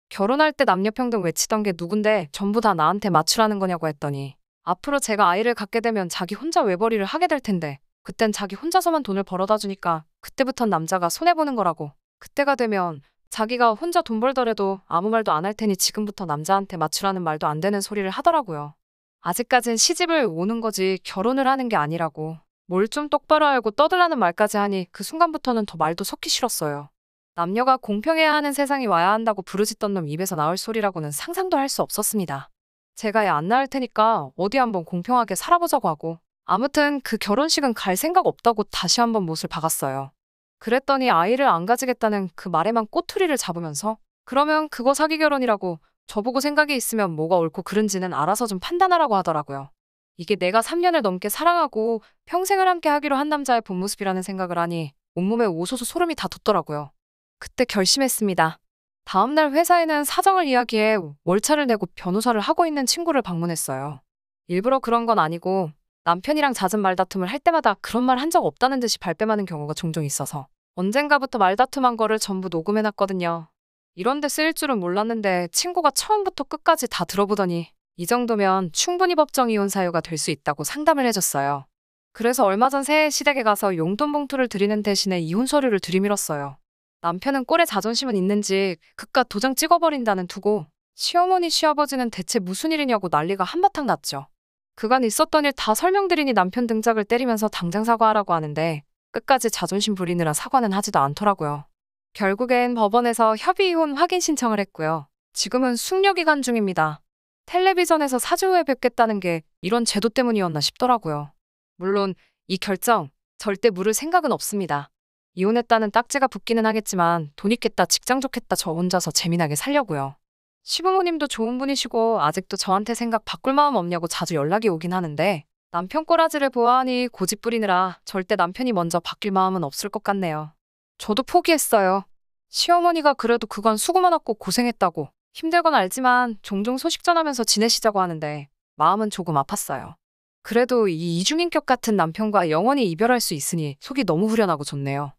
결혼할 때 남녀평등 외치던 게 누군데 전부 다 나한테 맞추라는 거냐고 했더니 앞으로 제가 아이를 갖게 되면 자기 혼자 외벌이를 하게 될 텐데 그땐 자기 혼자서만 돈을 벌어다 주니까 그때부턴 남자가 손해보는 거라고 그때가 되면 자기가 혼자 돈 벌더라도 아무 말도 안 할 테니 지금부터 남자한테 맞추라는 말도 안 되는 소리를 하더라고요. 아직까진 시집을 오는 거지 결혼을 하는 게 아니라고 뭘 좀 똑바로 알고 떠들라는 말까지 하니 그 순간부터는 더 말도 섞기 싫었어요. 남녀가 공평해야 하는 세상이 와야 한다고 부르짖던 놈 입에서 나올 소리라고는 상상도 할 수 없었습니다. 제가 애 안 낳을 테니까 어디 한번 공평하게 살아보자고 하고 아무튼 그 결혼식은 갈 생각 없다고 다시 한번 못을 박았어요. 그랬더니 아이를 안 가지겠다는 그 말에만 꼬투리를 잡으면서 그러면 그거 사기 결혼이라고 저보고 생각이 있으면 뭐가 옳고 그른지는 알아서 좀 판단하라고 하더라고요. 이게 내가 3년을 넘게 사랑하고 평생을 함께 하기로 한 남자의 본 모습이라는 생각을 하니 온몸에 오소소 소름이 다 돋더라고요. 그때 결심했습니다. 다음날 회사에는 사정을 이야기해 월차를 내고 변호사를 하고 있는 친구를 방문했어요. 일부러 그런 건 아니고 남편이랑 잦은 말다툼을 할 때마다 그런 말 한 적 없다는 듯이 발뺌하는 경우가 종종 있어서 언젠가부터 말다툼한 거를 전부 녹음해놨거든요. 이런데 쓰일 줄은 몰랐는데 친구가 처음부터 끝까지 다 들어보더니 이 정도면 충분히 법정 이혼 사유가 될 수 있다고 상담을 해줬어요. 그래서 얼마 전 새해 시댁에 가서 용돈 봉투를 드리는 대신에 이혼 서류를 들이밀었어요. 남편은 꼴에 자존심은 있는지 그깟 도장 찍어버린다는 두고 시어머니 시아버지는 대체 무슨 일이냐고 난리가 한바탕 났죠. 그간 있었던 일 다 설명드리니 남편 등짝을 때리면서 당장 사과하라고 하는데 끝까지 자존심 부리느라 사과는 하지도 않더라고요. 결국엔 법원에서 협의 이혼 확인 신청을 했고요. 지금은 숙려 기간 중입니다. 텔레비전에서 사주 후에 뵙겠다는 게 이런 제도 때문이었나 싶더라고요. 물론 이 결정 절대 물을 생각은 없습니다. 이혼했다는 딱지가 붙기는 하겠지만 돈 있겠다 직장 좋겠다 저 혼자서 재미나게 살려고요. 시부모님도 좋은 분이시고 아직도 저한테 생각 바꿀 마음 없냐고 자주 연락이 오긴 하는데 남편 꼬라지를 보아하니 고집 부리느라 절대 남편이 먼저 바뀔 마음은 없을 것 같네요. 저도 포기했어요. 시어머니가 그래도 그간 수고 많았고 고생했다고 힘들 건 알지만 종종 소식 전하면서 지내시자고 하는데 마음은 조금 아팠어요. 그래도 이 이중인격 같은 남편과 영원히 이별할 수 있으니 속이 너무 후련하고 좋네요.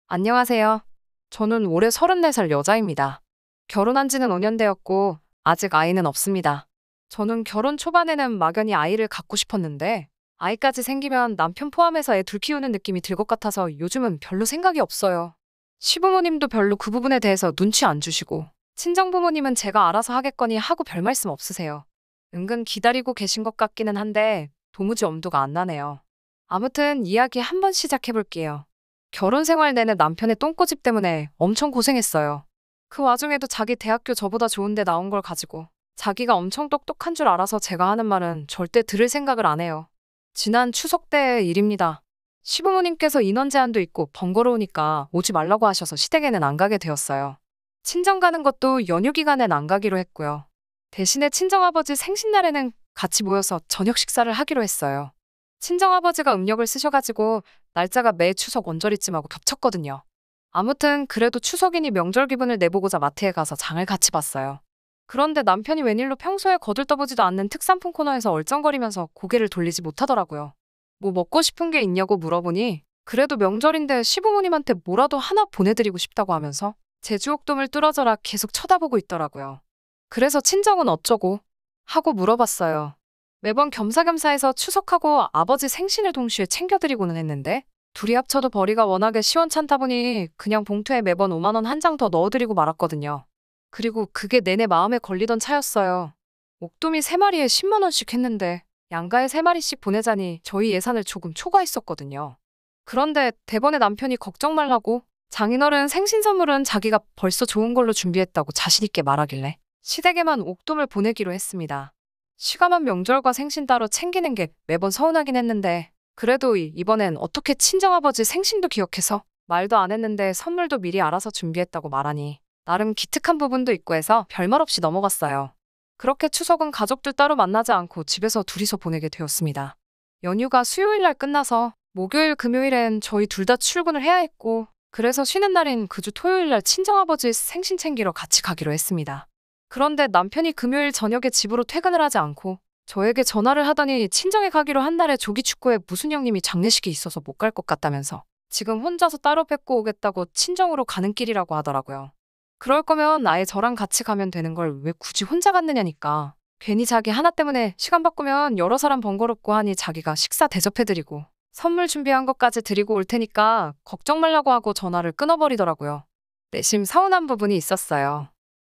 안녕하세요. 저는 올해 34살 여자입니다. 결혼한 지는 5년 되었고 아직 아이는 없습니다. 저는 결혼 초반에는 막연히 아이를 갖고 싶었는데 아이까지 생기면 남편 포함해서 애 둘 키우는 느낌이 들 것 같아서 요즘은 별로 생각이 없어요. 시부모님도 별로 그 부분에 대해서 눈치 안 주시고 친정부모님은 제가 알아서 하겠거니 하고 별 말씀 없으세요. 은근 기다리고 계신 것 같기는 한데 도무지 엄두가 안 나네요. 아무튼 이야기 한번 시작해 볼게요. 결혼 생활 내내 남편의 똥꼬집 때문에 엄청 고생했어요. 그 와중에도 자기 대학교 저보다 좋은데 나온 걸 가지고 자기가 엄청 똑똑한 줄 알아서 제가 하는 말은 절대 들을 생각을 안 해요. 지난 추석 때의 일입니다. 시부모님께서 인원 제한도 있고 번거로우니까 오지 말라고 하셔서 시댁에는 안 가게 되었어요. 친정 가는 것도 연휴 기간엔 안 가기로 했고요. 대신에 친정아버지 생신날에는 같이 모여서 저녁 식사를 하기로 했어요. 친정아버지가 음력을 쓰셔가지고 날짜가 매 추석 언저리쯤하고 겹쳤거든요. 아무튼 그래도 추석이니 명절 기분을 내보고자 마트에 가서 장을 같이 봤어요. 그런데 남편이 웬일로 평소에 거들떠보지도 않는 특산품 코너에서 얼쩡거리면서 고개를 돌리지 못하더라고요. 뭐 먹고 싶은 게 있냐고 물어보니 그래도 명절인데 시부모님한테 뭐라도 하나 보내드리고 싶다고 하면서 제주옥돔을 뚫어져라 계속 쳐다보고 있더라고요. 그래서 친정은 어쩌고 하고 물어봤어요. 매번 겸사겸사해서 추석하고 아버지 생신을 동시에 챙겨드리고는 했는데 둘이 합쳐도 벌이가 워낙에 시원찮다 보니 그냥 봉투에 매번 5만 원 한 장 더 넣어드리고 말았거든요. 그리고 그게 내내 마음에 걸리던 차였어요. 옥돔이 3마리에 10만 원씩 했는데 양가에 3마리씩 보내자니 저희 예산을 조금 초과했었거든요. 그런데 대번에 남편이 걱정 말라고 장인어른 생신 선물은 자기가 벌써 좋은 걸로 준비했다고 자신있게 말하길래 시댁에만 옥돔을 보내기로 했습니다. 시감한 명절과 생신 따로 챙기는 게 매번 서운하긴 했는데 그래도 이번엔 어떻게 친정아버지 생신도 기억해서 말도 안 했는데 선물도 미리 알아서 준비했다고 말하니 나름 기특한 부분도 있고 해서 별말 없이 넘어갔어요. 그렇게 추석은 가족들 따로 만나지 않고 집에서 둘이서 보내게 되었습니다. 연휴가 수요일 날 끝나서 목요일, 금요일엔 저희 둘 다 출근을 해야 했고 그래서 쉬는 날인 그 주 토요일 날 친정아버지 생신 챙기러 같이 가기로 했습니다. 그런데 남편이 금요일 저녁에 집으로 퇴근을 하지 않고 저에게 전화를 하더니 친정에 가기로 한 날에 조기축구에 무슨 형님이 장례식이 있어서 못 갈 것 같다면서 지금 혼자서 따로 뵙고 오겠다고 친정으로 가는 길이라고 하더라고요. 그럴 거면 아예 저랑 같이 가면 되는 걸 왜 굳이 혼자 갔느냐니까. 괜히 자기 하나 때문에 시간 바꾸면 여러 사람 번거롭고 하니 자기가 식사 대접해드리고 선물 준비한 것까지 드리고 올 테니까 걱정 말라고 하고 전화를 끊어버리더라고요. 내심 서운한 부분이 있었어요.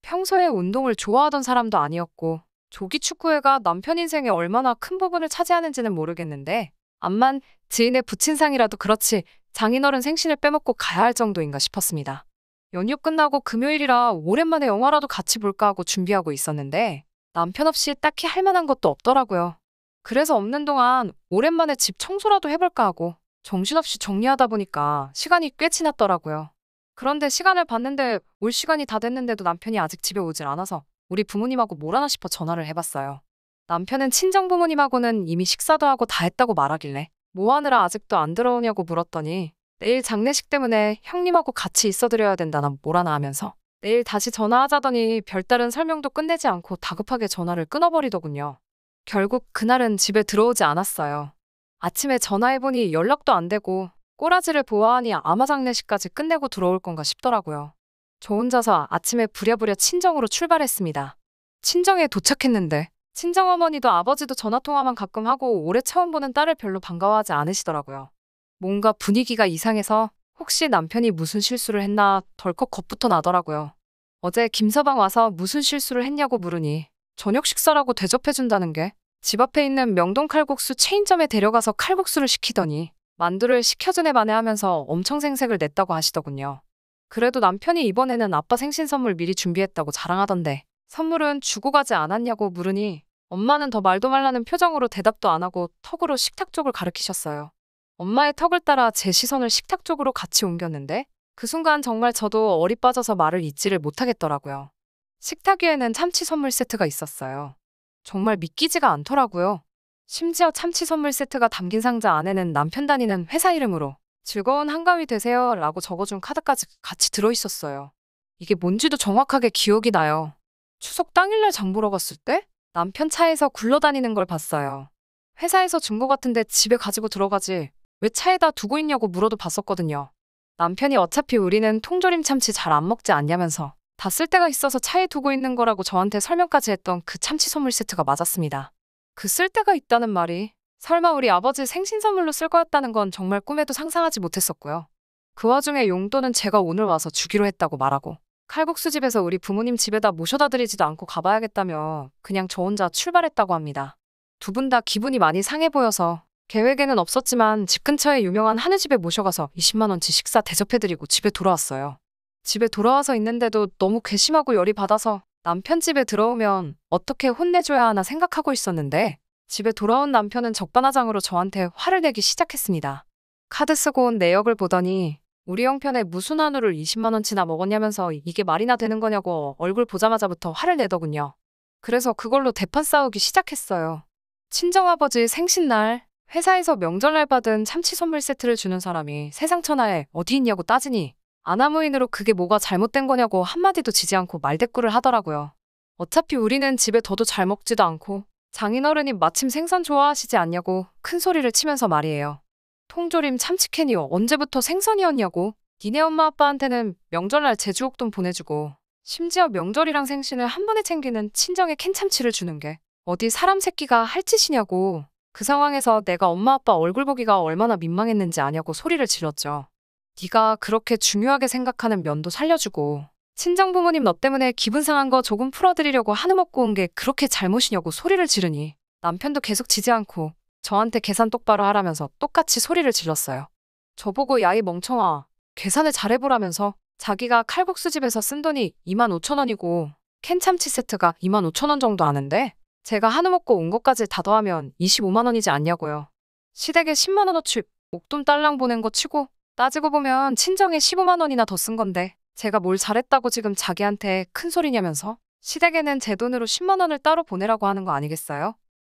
평소에 운동을 좋아하던 사람도 아니었고 조기축구회가 남편 인생에 얼마나 큰 부분을 차지하는지는 모르겠는데 암만 지인의 부친상이라도 그렇지 장인어른 생신을 빼먹고 가야 할 정도인가 싶었습니다. 연휴 끝나고 금요일이라 오랜만에 영화라도 같이 볼까 하고 준비하고 있었는데 남편 없이 딱히 할 만한 것도 없더라고요. 그래서 없는 동안 오랜만에 집 청소라도 해볼까 하고 정신없이 정리하다 보니까 시간이 꽤 지났더라고요. 그런데 시간을 봤는데 올 시간이 다 됐는데도 남편이 아직 집에 오질 않아서 우리 부모님하고 뭘 하나 싶어 전화를 해봤어요. 남편은 친정 부모님하고는 이미 식사도 하고 다 했다고 말하길래 뭐 하느라 아직도 안 들어오냐고 물었더니 내일 장례식 때문에 형님하고 같이 있어드려야 된다나 뭐라나 하면서 내일 다시 전화하자더니 별다른 설명도 끝내지 않고 다급하게 전화를 끊어버리더군요. 결국 그날은 집에 들어오지 않았어요. 아침에 전화해보니 연락도 안 되고 꼬라지를 보아하니 아마 장례식까지 끝내고 들어올 건가 싶더라고요. 저 혼자서 아침에 부랴부랴 친정으로 출발했습니다. 친정에 도착했는데 친정어머니도 아버지도 전화통화만 가끔 하고 올해 처음 보는 딸을 별로 반가워하지 않으시더라고요. 뭔가 분위기가 이상해서 혹시 남편이 무슨 실수를 했나 덜컥 겁부터 나더라고요. 어제 김서방 와서 무슨 실수를 했냐고 물으니 저녁 식사라고 대접해준다는 게 집 앞에 있는 명동 칼국수 체인점에 데려가서 칼국수를 시키더니 만두를 시켜준 애 만회하면서 엄청 생색을 냈다고 하시더군요. 그래도 남편이 이번에는 아빠 생신 선물 미리 준비했다고 자랑하던데 선물은 주고 가지 않았냐고 물으니 엄마는 더 말도 말라는 표정으로 대답도 안 하고 턱으로 식탁 쪽을 가리키셨어요. 엄마의 턱을 따라 제 시선을 식탁 쪽으로 같이 옮겼는데 그 순간 정말 저도 얼이 빠져서 말을 잇지를 못하겠더라고요. 식탁 위에는 참치 선물 세트가 있었어요. 정말 믿기지가 않더라고요. 심지어 참치 선물 세트가 담긴 상자 안에는 남편 다니는 회사 이름으로 즐거운 한가위 되세요 라고 적어준 카드까지 같이 들어있었어요. 이게 뭔지도 정확하게 기억이 나요. 추석 당일날 장 보러 갔을 때 남편 차에서 굴러다니는 걸 봤어요. 회사에서 준 거 같은데 집에 가지고 들어가지 왜 차에다 두고 있냐고 물어도 봤었거든요. 남편이 어차피 우리는 통조림 참치 잘 안 먹지 않냐면서 다 쓸 데가 있어서 차에 두고 있는 거라고 저한테 설명까지 했던 그 참치 선물 세트가 맞았습니다. 그 쓸 데가 있다는 말이 설마 우리 아버지 생신 선물로 쓸 거였다는 건 정말 꿈에도 상상하지 못했었고요. 그 와중에 용돈은 제가 오늘 와서 주기로 했다고 말하고 칼국수 집에서 우리 부모님 집에다 모셔다 드리지도 않고 가봐야겠다며 그냥 저 혼자 출발했다고 합니다. 두 분 다 기분이 많이 상해 보여서 계획에는 없었지만 집 근처에 유명한 한우집에 모셔가서 20만 원치 식사 대접해드리고 집에 돌아왔어요. 집에 돌아와서 있는데도 너무 괘씸하고 열이 받아서 남편 집에 들어오면 어떻게 혼내줘야 하나 생각하고 있었는데 집에 돌아온 남편은 적반하장으로 저한테 화를 내기 시작했습니다. 카드 쓰고 온 내역을 보더니 우리 형편에 무슨 한우를 20만 원치나 먹었냐면서 이게 말이나 되는 거냐고 얼굴 보자마자부터 화를 내더군요. 그래서 그걸로 대판 싸우기 시작했어요. 친정아버지 생신날 회사에서 명절날 받은 참치 선물 세트를 주는 사람이 세상 천하에 어디 있냐고 따지니 아나무인으로 그게 뭐가 잘못된 거냐고 한마디도 지지 않고 말대꾸를 하더라고요. 어차피 우리는 집에 더도 잘 먹지도 않고 장인어른이 마침 생선 좋아하시지 않냐고 큰 소리를 치면서 말이에요. 통조림 참치캔이 언제부터 생선이었냐고. 니네 엄마 아빠한테는 명절날 제주옥돈 보내주고 심지어 명절이랑 생신을 한 번에 챙기는 친정에 캔참치를 주는 게 어디 사람 새끼가 할 짓이냐고. 그 상황에서 내가 엄마 아빠 얼굴 보기가 얼마나 민망했는지 아냐고 소리를 질렀죠. 네가 그렇게 중요하게 생각하는 면도 살려주고 친정 부모님 너 때문에 기분 상한 거 조금 풀어드리려고 한우 먹고 온 게 그렇게 잘못이냐고 소리를 지르니 남편도 계속 지지 않고 저한테 계산 똑바로 하라면서 똑같이 소리를 질렀어요. 저보고 야 이 멍청아 계산을 잘해보라면서 자기가 칼국수집에서 쓴 돈이 25,000원이고 캔참치 세트가 25,000원 정도 하는데 제가 한우 먹고 온 것까지 다 더하면 25만 원이지 않냐고요. 시댁에 10만 원어치 목돈 딸랑 보낸 거 치고 따지고 보면 친정에 15만 원이나 더 쓴 건데 제가 뭘 잘했다고 지금 자기한테 큰 소리냐면서 시댁에는 제 돈으로 10만 원을 따로 보내라고 하는 거 아니겠어요?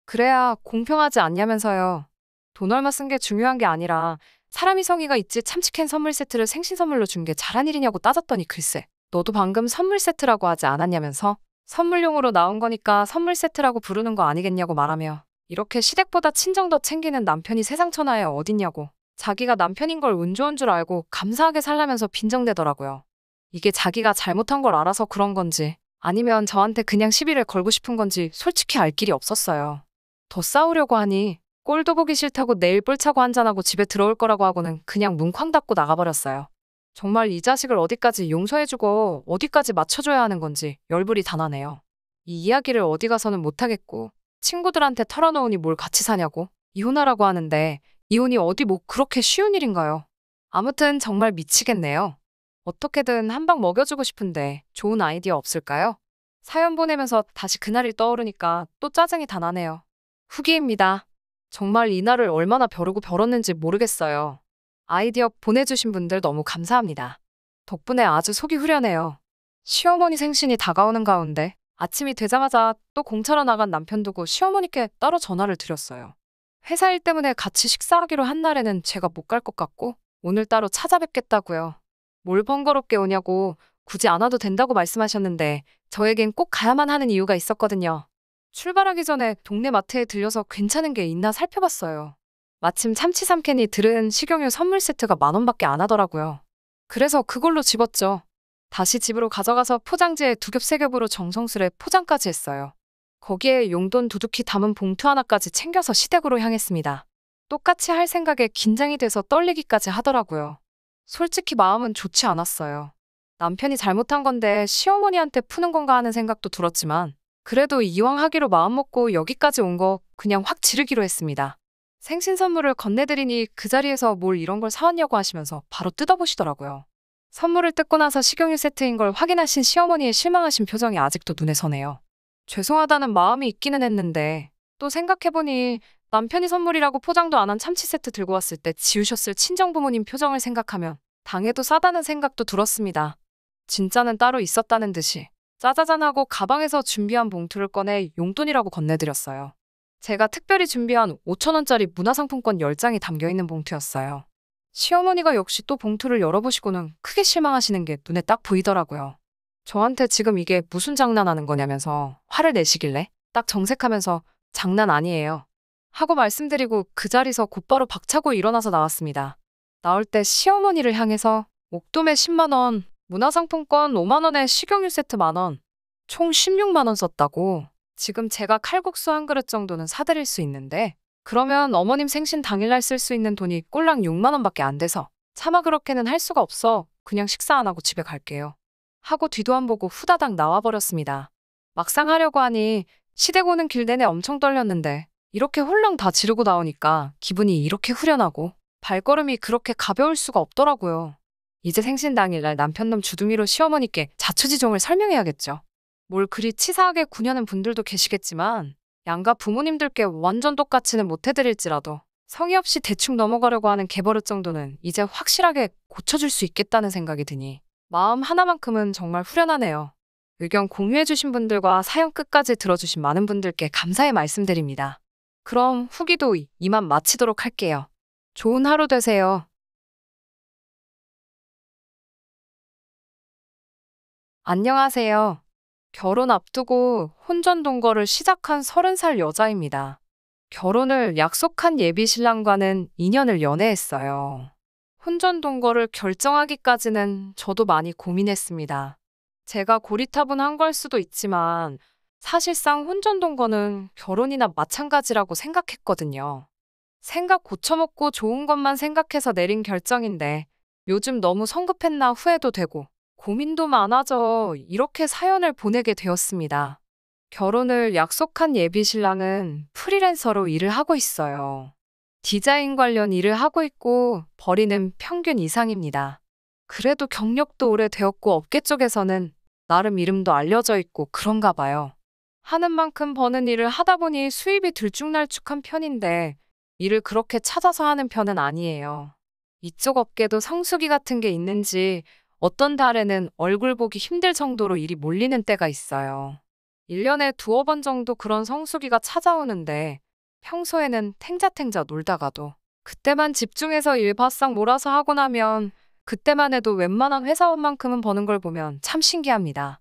그래야 공평하지 않냐면서요. 돈 얼마 쓴 게 중요한 게 아니라 사람이 성의가 있지 참치캔 선물 세트를 생신 선물로 준 게 잘한 일이냐고 따졌더니 글쎄 너도 방금 선물 세트라고 하지 않았냐면서 선물용으로 나온 거니까 선물 세트라고 부르는 거 아니겠냐고 말하며 이렇게 시댁보다 친정 더 챙기는 남편이 세상 천하에 어딨냐고 자기가 남편인 걸 운 좋은 줄 알고 감사하게 살라면서 빈정대더라고요. 이게 자기가 잘못한 걸 알아서 그런 건지 아니면 저한테 그냥 시비를 걸고 싶은 건지 솔직히 알 길이 없었어요. 더 싸우려고 하니 꼴도 보기 싫다고 내일 뿔차고 한잔하고 집에 들어올 거라고 하고는 그냥 문 쾅 닫고 나가버렸어요. 정말 이 자식을 어디까지 용서해주고 어디까지 맞춰줘야 하는 건지 열불이 다 나네요. 이 이야기를 어디 가서는 못하겠고 친구들한테 털어놓으니 뭘 같이 사냐고 이혼하라고 하는데 이혼이 어디 뭐 그렇게 쉬운 일인가요? 아무튼 정말 미치겠네요. 어떻게든 한 방 먹여주고 싶은데 좋은 아이디어 없을까요? 사연 보내면서 다시 그날이 떠오르니까 또 짜증이 다 나네요. 후기입니다. 정말 이날을 얼마나 벼르고 벼렀는지 모르겠어요. 아이디어 보내주신 분들 너무 감사합니다. 덕분에 아주 속이 후련해요. 시어머니 생신이 다가오는 가운데 아침이 되자마자 또 공차러 나간 남편 두고 시어머니께 따로 전화를 드렸어요. 회사 일 때문에 같이 식사하기로 한 날에는 제가 못 갈 것 같고 오늘 따로 찾아뵙겠다고요. 뭘 번거롭게 오냐고 굳이 안 와도 된다고 말씀하셨는데 저에겐 꼭 가야만 하는 이유가 있었거든요. 출발하기 전에 동네 마트에 들려서 괜찮은 게 있나 살펴봤어요. 마침 참치 3캔이 들은 식용유 선물 세트가 10,000원밖에 안 하더라고요. 그래서 그걸로 집었죠. 다시 집으로 가져가서 포장지에 2겹 3겹으로 정성스레 포장까지 했어요. 거기에 용돈 두둑히 담은 봉투 하나까지 챙겨서 시댁으로 향했습니다. 똑같이 할 생각에 긴장이 돼서 떨리기까지 하더라고요. 솔직히 마음은 좋지 않았어요. 남편이 잘못한 건데 시어머니한테 푸는 건가 하는 생각도 들었지만 그래도 이왕 하기로 마음먹고 여기까지 온 거 그냥 확 지르기로 했습니다. 생신 선물을 건네드리니 그 자리에서 뭘 이런 걸 사왔냐고 하시면서 바로 뜯어보시더라고요. 선물을 뜯고 나서 식용유 세트인 걸 확인하신 시어머니의 실망하신 표정이 아직도 눈에 서네요. 죄송하다는 마음이 있기는 했는데 또 생각해보니 남편이 선물이라고 포장도 안 한 참치 세트 들고 왔을 때 지우셨을 친정부모님 표정을 생각하면 당해도 싸다는 생각도 들었습니다. 진짜는 따로 있었다는 듯이 짜자잔하고 가방에서 준비한 봉투를 꺼내 용돈이라고 건네드렸어요. 제가 특별히 준비한 5,000원짜리 문화상품권 10장이 담겨있는 봉투였어요. 시어머니가 역시 또 봉투를 열어보시고는 크게 실망하시는 게 눈에 딱 보이더라고요. 저한테 지금 이게 무슨 장난하는 거냐면서 화를 내시길래 딱 정색하면서 장난 아니에요 하고 말씀드리고 그 자리에서 곧바로 박차고 일어나서 나왔습니다. 나올 때 시어머니를 향해서 목도매 10만 원, 문화상품권 5만 원에 식용유 세트 10,000원, 총 16만 원 썼다고. 지금 제가 칼국수 한 그릇 정도는 사드릴 수 있는데 그러면 어머님 생신 당일날 쓸 수 있는 돈이 꼴랑 6만 원밖에 안 돼서 차마 그렇게는 할 수가 없어. 그냥 식사 안 하고 집에 갈게요. 하고 뒤도 안 보고 후다닥 나와버렸습니다. 막상 하려고 하니 시댁 오는 길 내내 엄청 떨렸는데 이렇게 홀랑 다 지르고 나오니까 기분이 이렇게 후련하고 발걸음이 그렇게 가벼울 수가 없더라고요. 이제 생신 당일날 남편놈 주둥이로 시어머니께 자초지종을 설명해야겠죠. 뭘 그리 치사하게 구냐는 분들도 계시겠지만 양가 부모님들께 완전 똑같이는 못해드릴지라도 성의 없이 대충 넘어가려고 하는 개버릇 정도는 이제 확실하게 고쳐줄 수 있겠다는 생각이 드니 마음 하나만큼은 정말 후련하네요. 의견 공유해주신 분들과 사연 끝까지 들어주신 많은 분들께 감사의 말씀드립니다. 그럼 후기도 이만 마치도록 할게요. 좋은 하루 되세요. 안녕하세요. 결혼 앞두고 혼전 동거를 시작한 30살 여자입니다. 결혼을 약속한 예비 신랑과는 2년을 연애했어요. 혼전 동거를 결정하기까지는 저도 많이 고민했습니다. 제가 고리타분한 걸 수도 있지만 사실상 혼전 동거는 결혼이나 마찬가지라고 생각했거든요. 생각 고쳐먹고 좋은 것만 생각해서 내린 결정인데 요즘 너무 성급했나 후회도 되고 고민도 많아져 이렇게 사연을 보내게 되었습니다. 결혼을 약속한 예비 신랑은 프리랜서로 일을 하고 있어요. 디자인 관련 일을 하고 있고 벌이는 평균 이상입니다. 그래도 경력도 오래되었고 업계 쪽에서는 나름 이름도 알려져 있고 그런가 봐요. 하는 만큼 버는 일을 하다 보니 수입이 들쭉날쭉한 편인데 일을 그렇게 찾아서 하는 편은 아니에요. 이쪽 업계도 성수기 같은 게 있는지 어떤 달에는 얼굴 보기 힘들 정도로 일이 몰리는 때가 있어요. 1년에 두어 번 정도 그런 성수기가 찾아오는데 평소에는 탱자탱자 놀다가도 그때만 집중해서 일 바싹 몰아서 하고 나면 그때만 해도 웬만한 회사원만큼은 버는 걸 보면 참 신기합니다.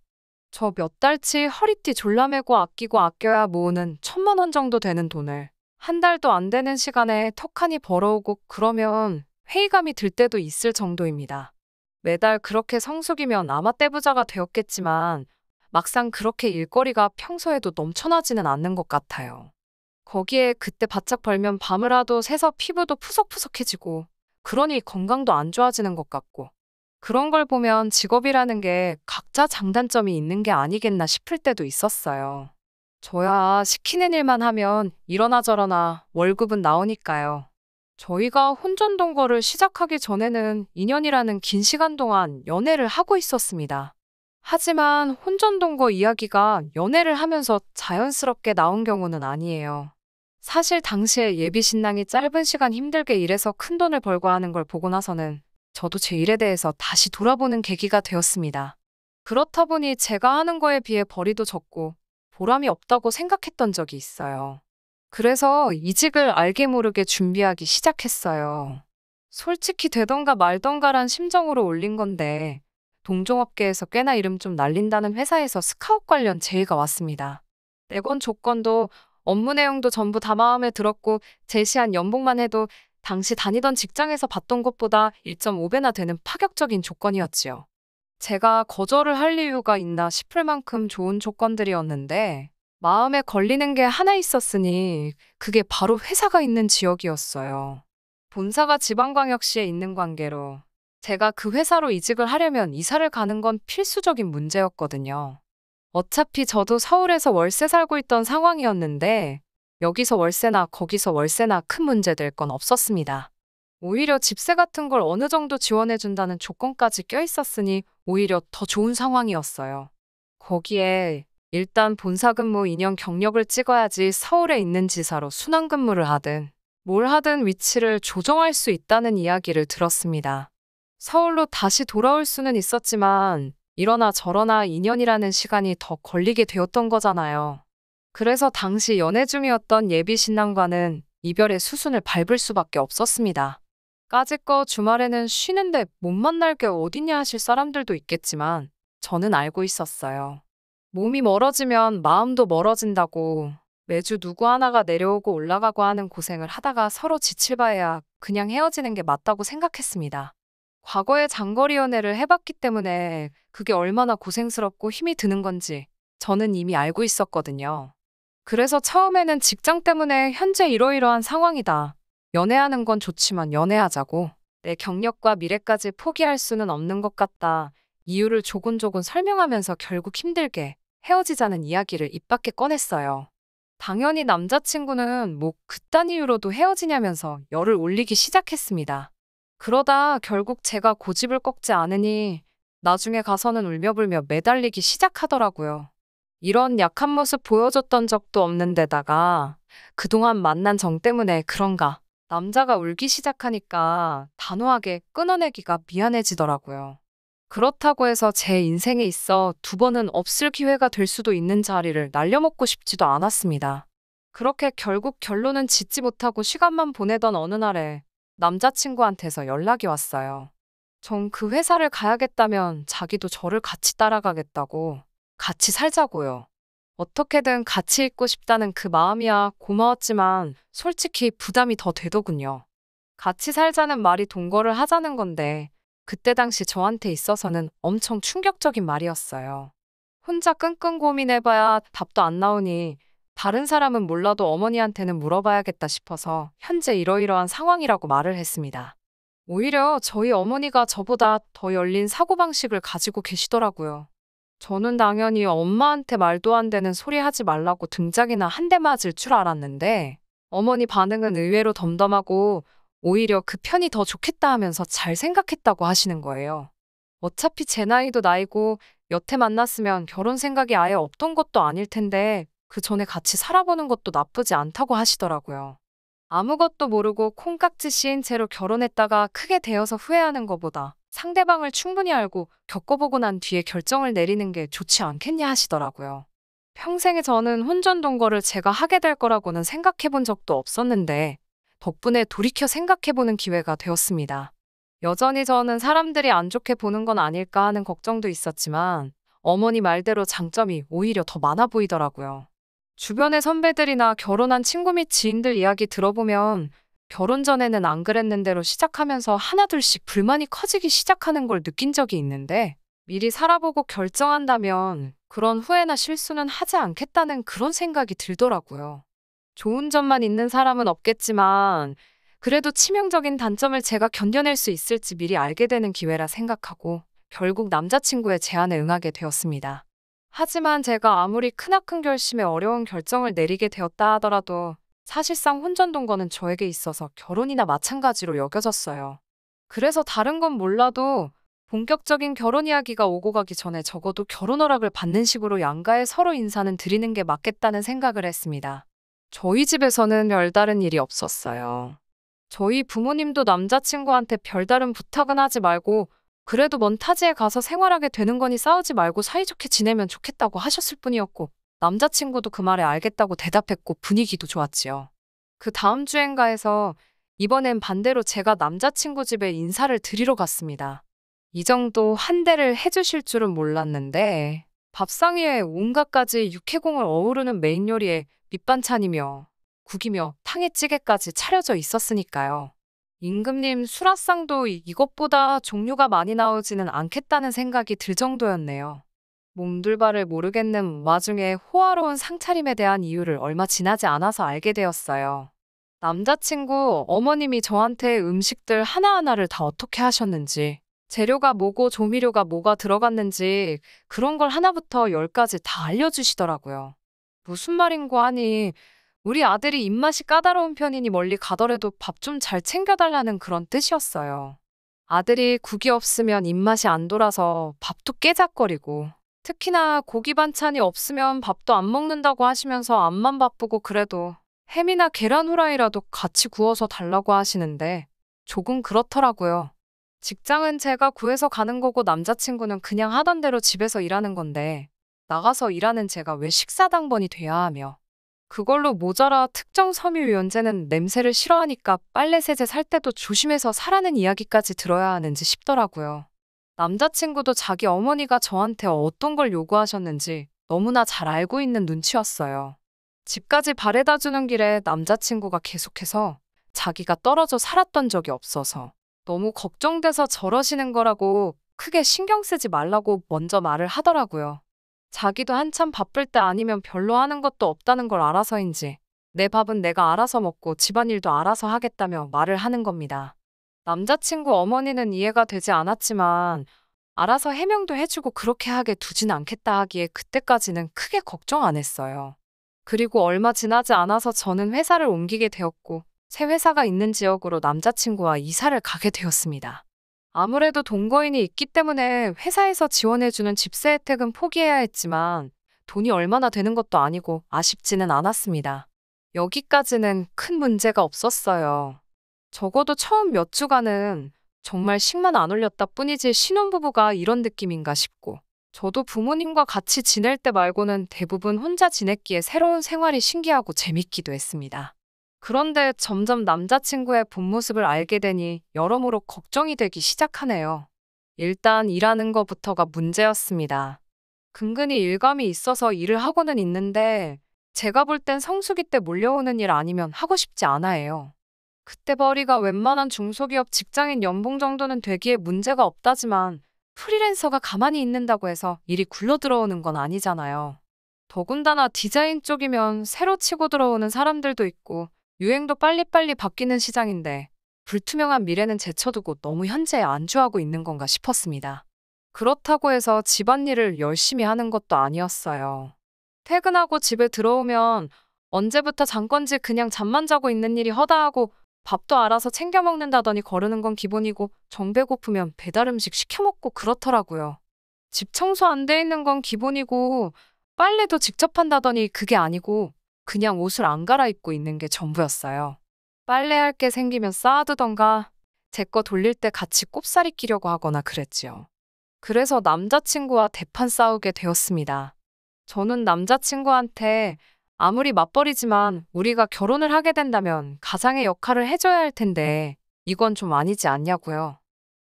저 몇 달치 허리띠 졸라매고 아끼고 아껴야 모으는 1,000만 원 정도 되는 돈을 한 달도 안 되는 시간에 턱하니 벌어오고 그러면 회의감이 들 때도 있을 정도입니다. 매달 그렇게 성수기면 아마 떼부자가 되었겠지만 막상 그렇게 일거리가 평소에도 넘쳐나지는 않는 것 같아요. 거기에 그때 바짝 벌면 밤을 새서 피부도 푸석푸석해지고 그러니 건강도 안 좋아지는 것 같고 그런 걸 보면 직업이라는 게 각자 장단점이 있는 게 아니겠나 싶을 때도 있었어요. 저야 시키는 일만 하면 이러나 저러나 월급은 나오니까요. 저희가 혼전동거를 시작하기 전에는 2년이라는 긴 시간 동안 연애를 하고 있었습니다. 하지만 혼전동거 이야기가 연애를 하면서 자연스럽게 나온 경우는 아니에요. 사실 당시에 예비 신랑이 짧은 시간 힘들게 일해서 큰돈을 벌고 하는 걸 보고 나서는 저도 제 일에 대해서 다시 돌아보는 계기가 되었습니다. 그렇다 보니 제가 하는 거에 비해 벌이도 적고 보람이 없다고 생각했던 적이 있어요. 그래서 이직을 알게 모르게 준비하기 시작했어요. 솔직히 되던가 말던가란 심정으로 올린 건데 동종업계에서 꽤나 이름 좀 날린다는 회사에서 스카웃 관련 제의가 왔습니다. 내건 조건도 업무 내용도 전부 다 마음에 들었고 제시한 연봉만 해도 당시 다니던 직장에서 받던 것보다 1.5배나 되는 파격적인 조건이었지요. 제가 거절을 할 이유가 있나 싶을 만큼 좋은 조건들이었는데 마음에 걸리는 게 하나 있었으니 그게 바로 회사가 있는 지역이었어요. 본사가 지방광역시에 있는 관계로 제가 그 회사로 이직을 하려면 이사를 가는 건 필수적인 문제였거든요. 어차피 저도 서울에서 월세 살고 있던 상황이었는데 여기서 월세나 거기서 월세나 큰 문제 될 건 없었습니다. 오히려 집세 같은 걸 어느 정도 지원해준다는 조건까지 껴있었으니 오히려 더 좋은 상황이었어요. 거기에 일단 본사 근무 2년 경력을 찍어야지 서울에 있는 지사로 순환 근무를 하든 뭘 하든 위치를 조정할 수 있다는 이야기를 들었습니다. 서울로 다시 돌아올 수는 있었지만 이러나 저러나 2년이라는 시간이 더 걸리게 되었던 거잖아요. 그래서 당시 연애 중이었던 예비 신랑과는 이별의 수순을 밟을 수밖에 없었습니다. 까짓거 주말에는 쉬는데 못 만날 게 어딨냐 하실 사람들도 있겠지만 저는 알고 있었어요. 몸이 멀어지면 마음도 멀어진다고 매주 누구 하나가 내려오고 올라가고 하는 고생을 하다가 서로 지칠 바에야 그냥 헤어지는 게 맞다고 생각했습니다. 과거에 장거리 연애를 해봤기 때문에 그게 얼마나 고생스럽고 힘이 드는 건지 저는 이미 알고 있었거든요. 그래서 처음에는 직장 때문에 현재 이러이러한 상황이다. 연애하는 건 좋지만 연애하자고. 내 경력과 미래까지 포기할 수는 없는 것 같다. 이유를 조곤조곤 설명하면서 결국 힘들게 헤어지자는 이야기를 입 밖에 꺼냈어요. 당연히 남자친구는 뭐 그딴 이유로도 헤어지냐면서 열을 올리기 시작했습니다. 그러다 결국 제가 고집을 꺾지 않으니 나중에 가서는 울며불며 매달리기 시작하더라고요. 이런 약한 모습 보여줬던 적도 없는 데다가 그동안 만난 정 때문에 그런가 남자가 울기 시작하니까 단호하게 끊어내기가 미안해지더라고요. 그렇다고 해서 제 인생에 있어 두 번은 없을 기회가 될 수도 있는 자리를 날려먹고 싶지도 않았습니다. 그렇게 결국 결론은 짓지 못하고 시간만 보내던 어느 날에 남자친구한테서 연락이 왔어요. 전 그 회사를 가야겠다면 자기도 저를 같이 따라가겠다고, 같이 살자고요. 어떻게든 같이 있고 싶다는 그 마음이야 고마웠지만 솔직히 부담이 더 되더군요. 같이 살자는 말이 동거를 하자는 건데 그때 당시 저한테 있어서는 엄청 충격적인 말이었어요. 혼자 끙끙 고민해봐야 답도 안 나오니 다른 사람은 몰라도 어머니한테는 물어봐야겠다 싶어서 현재 이러이러한 상황이라고 말을 했습니다. 오히려 저희 어머니가 저보다 더 열린 사고방식을 가지고 계시더라고요. 저는 당연히 엄마한테 말도 안 되는 소리 하지 말라고 등짝이나 한 대 맞을 줄 알았는데 어머니 반응은 의외로 덤덤하고 오히려 그 편이 더 좋겠다 하면서 잘 생각했다고 하시는 거예요. 어차피 제 나이도 나이고 여태 만났으면 결혼 생각이 아예 없던 것도 아닐 텐데 그 전에 같이 살아보는 것도 나쁘지 않다고 하시더라고요. 아무것도 모르고 콩깍지 씌인 채로 결혼했다가 크게 되어서 후회하는 것보다 상대방을 충분히 알고 겪어보고 난 뒤에 결정을 내리는 게 좋지 않겠냐 하시더라고요. 평생에 저는 혼전동거를 제가 하게 될 거라고는 생각해 본 적도 없었는데 덕분에 돌이켜 생각해 보는 기회가 되었습니다. 여전히 저는 사람들이 안 좋게 보는 건 아닐까 하는 걱정도 있었지만 어머니 말대로 장점이 오히려 더 많아 보이더라고요. 주변의 선배들이나 결혼한 친구 및 지인들 이야기 들어보면 결혼 전에는 안 그랬는데로 시작하면서 하나둘씩 불만이 커지기 시작하는 걸 느낀 적이 있는데 미리 살아보고 결정한다면 그런 후회나 실수는 하지 않겠다는 그런 생각이 들더라고요. 좋은 점만 있는 사람은 없겠지만 그래도 치명적인 단점을 제가 견뎌낼 수 있을지 미리 알게 되는 기회라 생각하고 결국 남자친구의 제안에 응하게 되었습니다. 하지만 제가 아무리 크나큰 결심에 어려운 결정을 내리게 되었다 하더라도 사실상 혼전동거는 저에게 있어서 결혼이나 마찬가지로 여겨졌어요. 그래서 다른 건 몰라도 본격적인 결혼 이야기가 오고 가기 전에 적어도 결혼 허락을 받는 식으로 양가에 서로 인사는 드리는 게 맞겠다는 생각을 했습니다. 저희 집에서는 별다른 일이 없었어요. 저희 부모님도 남자친구한테 별다른 부탁은 하지 말고 그래도 먼 타지에 가서 생활하게 되는 거니 싸우지 말고 사이좋게 지내면 좋겠다고 하셨을 뿐이었고 남자친구도 그 말에 알겠다고 대답했고 분위기도 좋았지요. 그 다음 주엔가에서 이번엔 반대로 제가 남자친구 집에 인사를 드리러 갔습니다. 이 정도 한대를 해주실 줄은 몰랐는데 밥상 위에 온갖 가지 육해공을 어우르는 메인 요리에 밑반찬이며 국이며 탕에 찌개까지 차려져 있었으니까요. 임금님 수라상도 이것보다 종류가 많이 나오지는 않겠다는 생각이 들 정도였네요. 몸둘바를 모르겠는 와중에 호화로운 상차림에 대한 이유를 얼마 지나지 않아서 알게 되었어요. 남자친구 어머님이 저한테 음식들 하나하나를 다 어떻게 하셨는지, 재료가 뭐고 조미료가 뭐가 들어갔는지 그런 걸 하나부터 열까지 다 알려주시더라고요. 무슨 말인고 하니 우리 아들이 입맛이 까다로운 편이니 멀리 가더라도 밥 좀 잘 챙겨달라는 그런 뜻이었어요. 아들이 국이 없으면 입맛이 안 돌아서 밥도 깨작거리고 특히나 고기 반찬이 없으면 밥도 안 먹는다고 하시면서 앞만 바쁘고 그래도 햄이나 계란 후라이라도 같이 구워서 달라고 하시는데 조금 그렇더라고요. 직장은 제가 구해서 가는 거고 남자친구는 그냥 하던 대로 집에서 일하는 건데 나가서 일하는 제가 왜 식사당번이 돼야 하며 그걸로 모자라 특정 섬유유연제는 냄새를 싫어하니까 빨래 세제 살 때도 조심해서 사라는 이야기까지 들어야 하는지 싶더라고요. 남자친구도 자기 어머니가 저한테 어떤 걸 요구하셨는지 너무나 잘 알고 있는 눈치였어요. 집까지 바래다 주는 길에 남자친구가 계속해서 자기가 떨어져 살았던 적이 없어서 너무 걱정돼서 저러시는 거라고 크게 신경 쓰지 말라고 먼저 말을 하더라고요. 자기도 한참 바쁠 때 아니면 별로 하는 것도 없다는 걸 알아서인지 내 밥은 내가 알아서 먹고 집안일도 알아서 하겠다며 말을 하는 겁니다. 남자친구 어머니는 이해가 되지 않았지만 알아서 해명도 해주고 그렇게 하게 두진 않겠다 하기에 그때까지는 크게 걱정 안 했어요. 그리고 얼마 지나지 않아서 저는 회사를 옮기게 되었고 새 회사가 있는 지역으로 남자친구와 이사를 가게 되었습니다. 아무래도 동거인이 있기 때문에 회사에서 지원해주는 집세 혜택은 포기해야 했지만 돈이 얼마나 되는 것도 아니고 아쉽지는 않았습니다. 여기까지는 큰 문제가 없었어요. 적어도 처음 몇 주간은 정말 식만 안 올렸다 뿐이지 신혼부부가 이런 느낌인가 싶고, 저도 부모님과 같이 지낼 때 말고는 대부분 혼자 지냈기에 새로운 생활이 신기하고 재밌기도 했습니다. 그런데 점점 남자친구의 본 모습을 알게 되니 여러모로 걱정이 되기 시작하네요. 일단 일하는 것부터가 문제였습니다. 근근히 일감이 있어서 일을 하고는 있는데 제가 볼 땐 성수기 때 몰려오는 일 아니면 하고 싶지 않아 해요. 그때 벌이가 웬만한 중소기업 직장인 연봉 정도는 되기에 문제가 없다지만 프리랜서가 가만히 있는다고 해서 일이 굴러 들어오는 건 아니잖아요. 더군다나 디자인 쪽이면 새로 치고 들어오는 사람들도 있고 유행도 빨리빨리 바뀌는 시장인데 불투명한 미래는 제쳐두고 너무 현재에 안주하고 있는 건가 싶었습니다. 그렇다고 해서 집안일을 열심히 하는 것도 아니었어요. 퇴근하고 집에 들어오면 언제부터 잔 건지 그냥 잠만 자고 있는 일이 허다하고 밥도 알아서 챙겨 먹는다더니 거르는 건 기본이고 정 배고프면 배달 음식 시켜 먹고 그렇더라고요. 집 청소 안 돼 있는 건 기본이고 빨래도 직접 한다더니 그게 아니고 그냥 옷을 안 갈아입고 있는 게 전부였어요. 빨래할 게 생기면 쌓아두던가 제 거 돌릴 때 같이 꼽사리 끼려고 하거나 그랬지요. 그래서 남자친구와 대판 싸우게 되었습니다. 저는 남자친구한테 아무리 맞벌이지만 우리가 결혼을 하게 된다면 가장의 역할을 해줘야 할 텐데 이건 좀 아니지 않냐고요.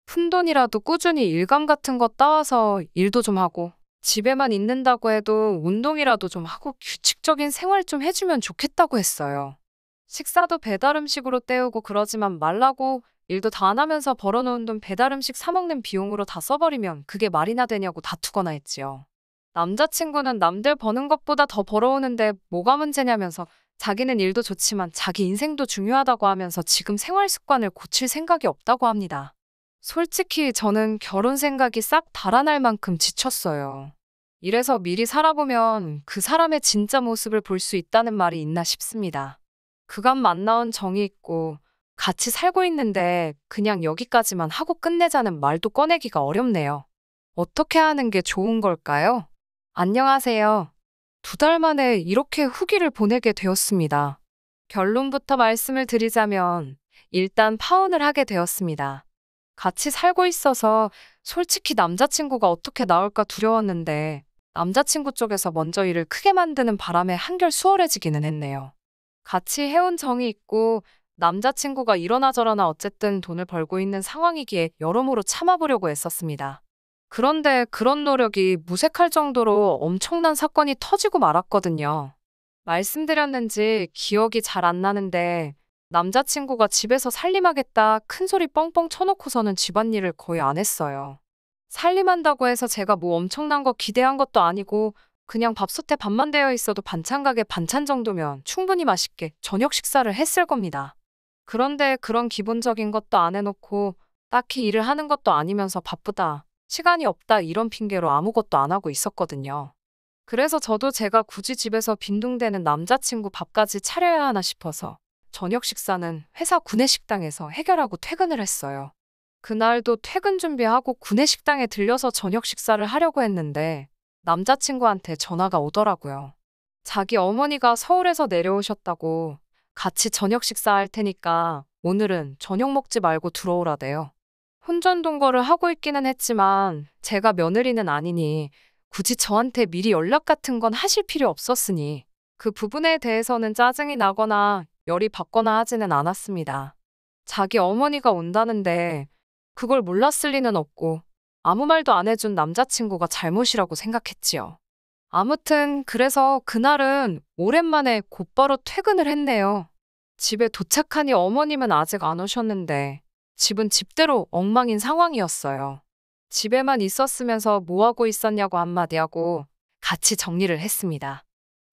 푼돈이라도 꾸준히 일감 같은 거 따와서 일도 좀 하고 집에만 있는다고 해도 운동이라도 좀 하고 규칙적인 생활 좀 해주면 좋겠다고 했어요. 식사도 배달 음식으로 때우고 그러지만 말라고 일도 다 안 하면서 벌어놓은 돈 배달 음식 사 먹는 비용으로 다 써버리면 그게 말이나 되냐고 다투거나 했지요. 남자친구는 남들 버는 것보다 더 벌어오는데 뭐가 문제냐면서 자기는 일도 좋지만 자기 인생도 중요하다고 하면서 지금 생활 습관을 고칠 생각이 없다고 합니다. 솔직히 저는 결혼 생각이 싹 달아날 만큼 지쳤어요. 이래서 미리 살아보면 그 사람의 진짜 모습을 볼 수 있다는 말이 있나 싶습니다. 그간 만나온 정이 있고 같이 살고 있는데 그냥 여기까지만 하고 끝내자는 말도 꺼내기가 어렵네요. 어떻게 하는 게 좋은 걸까요? 안녕하세요. 2달 만에 이렇게 후기를 보내게 되었습니다. 결론부터 말씀을 드리자면 일단 파혼을 하게 되었습니다. 같이 살고 있어서 솔직히 남자친구가 어떻게 나올까 두려웠는데 남자친구 쪽에서 먼저 일을 크게 만드는 바람에 한결 수월해지기는 했네요. 같이 해온 정이 있고 남자친구가 이러나 저러나 어쨌든 돈을 벌고 있는 상황이기에 여러모로 참아보려고 애썼습니다. 그런데 그런 노력이 무색할 정도로 엄청난 사건이 터지고 말았거든요. 말씀드렸는지 기억이 잘 안 나는데 남자친구가 집에서 살림하겠다 큰 소리 뻥뻥 쳐놓고서는 집안일을 거의 안 했어요. 살림한다고 해서 제가 뭐 엄청난 거 기대한 것도 아니고 그냥 밥솥에 밥만 되어 있어도 반찬 가게 반찬 정도면 충분히 맛있게 저녁 식사를 했을 겁니다. 그런데 그런 기본적인 것도 안 해놓고 딱히 일을 하는 것도 아니면서 바쁘다, 시간이 없다 이런 핑계로 아무것도 안 하고 있었거든요. 그래서 저도 제가 굳이 집에서 빈둥대는 남자친구 밥까지 차려야 하나 싶어서 저녁 식사는 회사 구내식당에서 해결하고 퇴근을 했어요. 그날도 퇴근 준비하고 구내식당에 들려서 저녁 식사를 하려고 했는데 남자친구한테 전화가 오더라고요. 자기 어머니가 서울에서 내려오셨다고 같이 저녁 식사할 테니까 오늘은 저녁 먹지 말고 들어오라대요. 혼전동거를 하고 있기는 했지만 제가 며느리는 아니니 굳이 저한테 미리 연락 같은 건 하실 필요 없었으니 그 부분에 대해서는 짜증이 나거나 열이 받거나 하지는 않았습니다. 자기 어머니가 온다는데 그걸 몰랐을 리는 없고 아무 말도 안 해준 남자친구가 잘못이라고 생각했지요. 아무튼 그래서 그날은 오랜만에 곧바로 퇴근을 했네요. 집에 도착하니 어머님은 아직 안 오셨는데 집은 집대로 엉망인 상황이었어요. 집에만 있었으면서 뭐하고 있었냐고 한마디 하고 같이 정리를 했습니다.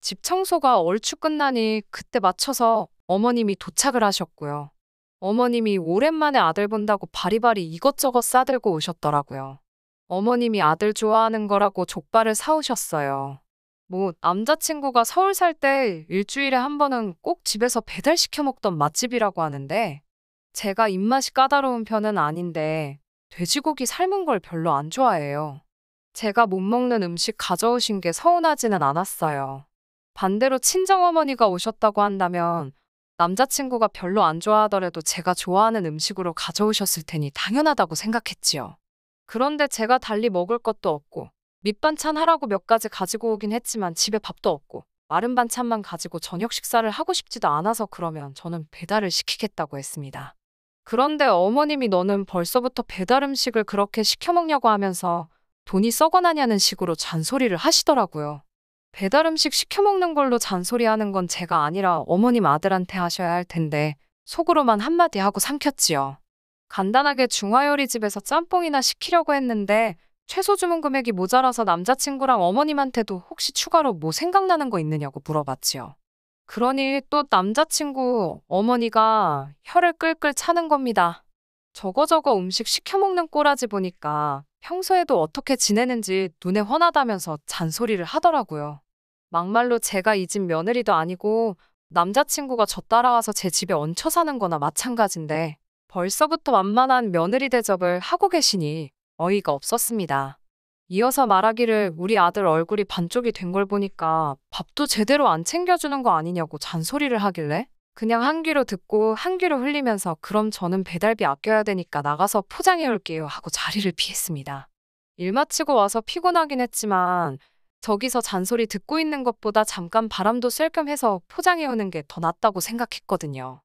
집 청소가 얼추 끝나니 그때 맞춰서 어머님이 도착을 하셨고요. 어머님이 오랜만에 아들 본다고 바리바리 이것저것 싸들고 오셨더라고요. 어머님이 아들 좋아하는 거라고 족발을 사오셨어요. 뭐 남자친구가 서울 살 때 일주일에 한 번은 꼭 집에서 배달시켜 먹던 맛집이라고 하는데 제가 입맛이 까다로운 편은 아닌데 돼지고기 삶은 걸 별로 안 좋아해요. 제가 못 먹는 음식 가져오신 게 서운하지는 않았어요. 반대로 친정어머니가 오셨다고 한다면 남자친구가 별로 안 좋아하더라도 제가 좋아하는 음식으로 가져오셨을 테니 당연하다고 생각했지요. 그런데 제가 달리 먹을 것도 없고 밑반찬 하라고 몇 가지 가지고 오긴 했지만 집에 밥도 없고 마른 반찬만 가지고 저녁 식사를 하고 싶지도 않아서 그러면 저는 배달을 시키겠다고 했습니다. 그런데 어머님이 너는 벌써부터 배달 음식을 그렇게 시켜 먹냐고 하면서 돈이 썩어나냐는 식으로 잔소리를 하시더라고요. 배달 음식 시켜 먹는 걸로 잔소리하는 건 제가 아니라 어머님 아들한테 하셔야 할 텐데 속으로만 한마디 하고 삼켰지요. 간단하게 중화요리집에서 짬뽕이나 시키려고 했는데 최소 주문 금액이 모자라서 남자친구랑 어머님한테도 혹시 추가로 뭐 생각나는 거 있느냐고 물어봤지요. 그러니 또 남자친구 어머니가 혀를 끌끌 차는 겁니다. 저거저거 음식 시켜 먹는 꼬라지 보니까 평소에도 어떻게 지내는지 눈에 훤하다면서 잔소리를 하더라고요. 막말로 제가 이 집 며느리도 아니고 남자친구가 저 따라와서 제 집에 얹혀 사는 거나 마찬가지인데 벌써부터 완만한 며느리 대접을 하고 계시니 어이가 없었습니다. 이어서 말하기를 우리 아들 얼굴이 반쪽이 된 걸 보니까 밥도 제대로 안 챙겨주는 거 아니냐고 잔소리를 하길래 그냥 한 귀로 듣고 한 귀로 흘리면서 그럼 저는 배달비 아껴야 되니까 나가서 포장해 올게요 하고 자리를 피했습니다. 일 마치고 와서 피곤하긴 했지만 저기서 잔소리 듣고 있는 것보다 잠깐 바람도 쐴 겸 해서 포장해 오는 게 더 낫다고 생각했거든요.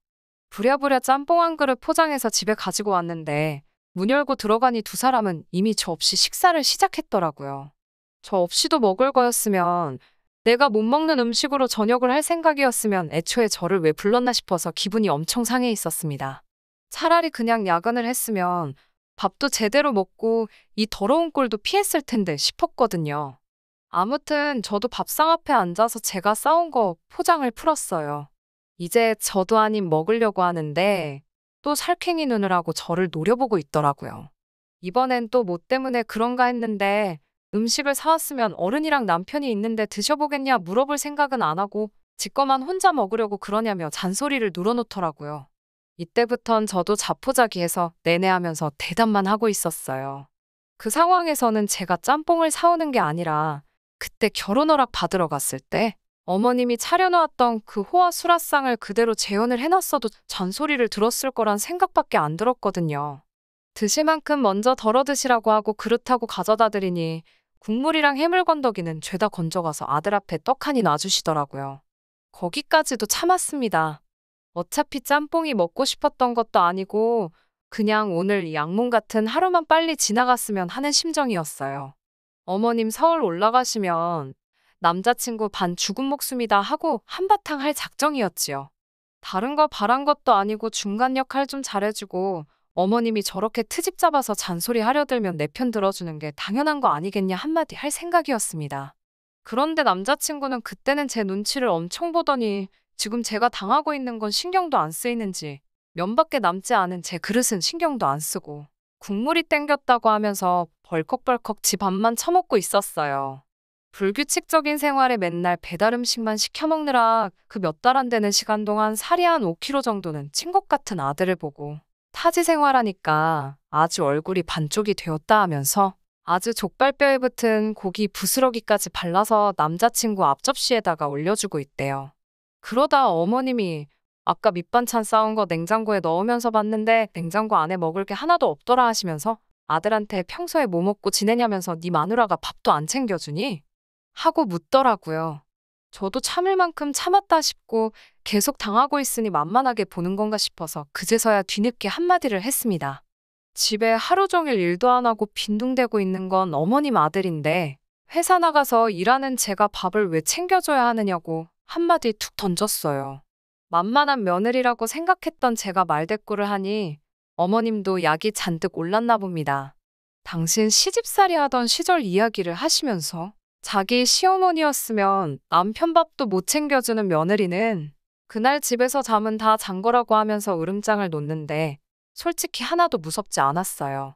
부랴부랴 짬뽕 한 그릇 포장해서 집에 가지고 왔는데 문 열고 들어가니 두 사람은 이미 저 없이 식사를 시작했더라고요. 저 없이도 먹을 거였으면 내가 못 먹는 음식으로 저녁을 할 생각이었으면 애초에 저를 왜 불렀나 싶어서 기분이 엄청 상해 있었습니다. 차라리 그냥 야근을 했으면 밥도 제대로 먹고 이 더러운 꼴도 피했을 텐데 싶었거든요. 아무튼 저도 밥상 앞에 앉아서 제가 싸온 거 포장을 풀었어요. 이제 저도 아님 먹으려고 하는데 또 살쾡이 눈을 하고 저를 노려보고 있더라고요. 이번엔 또 뭐 때문에 그런가 했는데 음식을 사왔으면 어른이랑 남편이 있는데 드셔보겠냐 물어볼 생각은 안 하고 지 거만 혼자 먹으려고 그러냐며 잔소리를 눌어놓더라고요. 이때부턴 저도 자포자기해서 내내 하면서 대답만 하고 있었어요. 그 상황에서는 제가 짬뽕을 사오는 게 아니라 그때 결혼 허락 받으러 갔을 때 어머님이 차려놓았던 그 호화 수라상을 그대로 재현을 해놨어도 잔소리를 들었을 거란 생각밖에 안 들었거든요. 드실 만큼 먼저 덜어 드시라고 하고 그릇하고 가져다 드리니 국물이랑 해물 건더기는 죄다 건져가서 아들 앞에 떡하니 놔주시더라고요. 거기까지도 참았습니다. 어차피 짬뽕이 먹고 싶었던 것도 아니고 그냥 오늘 이 악몽 같은 하루만 빨리 지나갔으면 하는 심정이었어요. 어머님 서울 올라가시면 남자친구 반 죽은 목숨이다 하고 한바탕 할 작정이었지요. 다른 거 바란 것도 아니고 중간 역할 좀 잘해주고 어머님이 저렇게 트집 잡아서 잔소리 하려 들면 내 편 들어주는 게 당연한 거 아니겠냐 한마디 할 생각이었습니다. 그런데 남자친구는 그때는 제 눈치를 엄청 보더니 지금 제가 당하고 있는 건 신경도 안 쓰이는지 면밖에 남지 않은 제 그릇은 신경도 안 쓰고 국물이 땡겼다고 하면서 벌컥벌컥 지 밥만 처먹고 있었어요. 불규칙적인 생활에 맨날 배달 음식만 시켜 먹느라 그 몇 달 안 되는 시간 동안 살이 한 5kg 정도는 찐 것 같은 아들을 보고 타지 생활하니까 아주 얼굴이 반쪽이 되었다 하면서 아주 족발뼈에 붙은 고기 부스러기까지 발라서 남자친구 앞접시에다가 올려주고 있대요. 그러다 어머님이 아까 밑반찬 싸운 거 냉장고에 넣으면서 봤는데 냉장고 안에 먹을 게 하나도 없더라 하시면서 아들한테 평소에 뭐 먹고 지내냐면서 네 마누라가 밥도 안 챙겨주니? 하고 묻더라고요. 저도 참을 만큼 참았다 싶고 계속 당하고 있으니 만만하게 보는 건가 싶어서 그제서야 뒤늦게 한마디를 했습니다. 집에 하루 종일 일도 안 하고 빈둥대고 있는 건 어머님 아들인데 회사 나가서 일하는 제가 밥을 왜 챙겨줘야 하느냐고 한마디 툭 던졌어요. 만만한 며느리라고 생각했던 제가 말대꾸를 하니 어머님도 약이 잔뜩 올랐나 봅니다. 당신 시집살이 하던 시절 이야기를 하시면서 자기 시어머니였으면 남편 밥도 못 챙겨주는 며느리는 그날 집에서 잠은 다 잔 거라고 하면서 으름장을 놓는데 솔직히 하나도 무섭지 않았어요.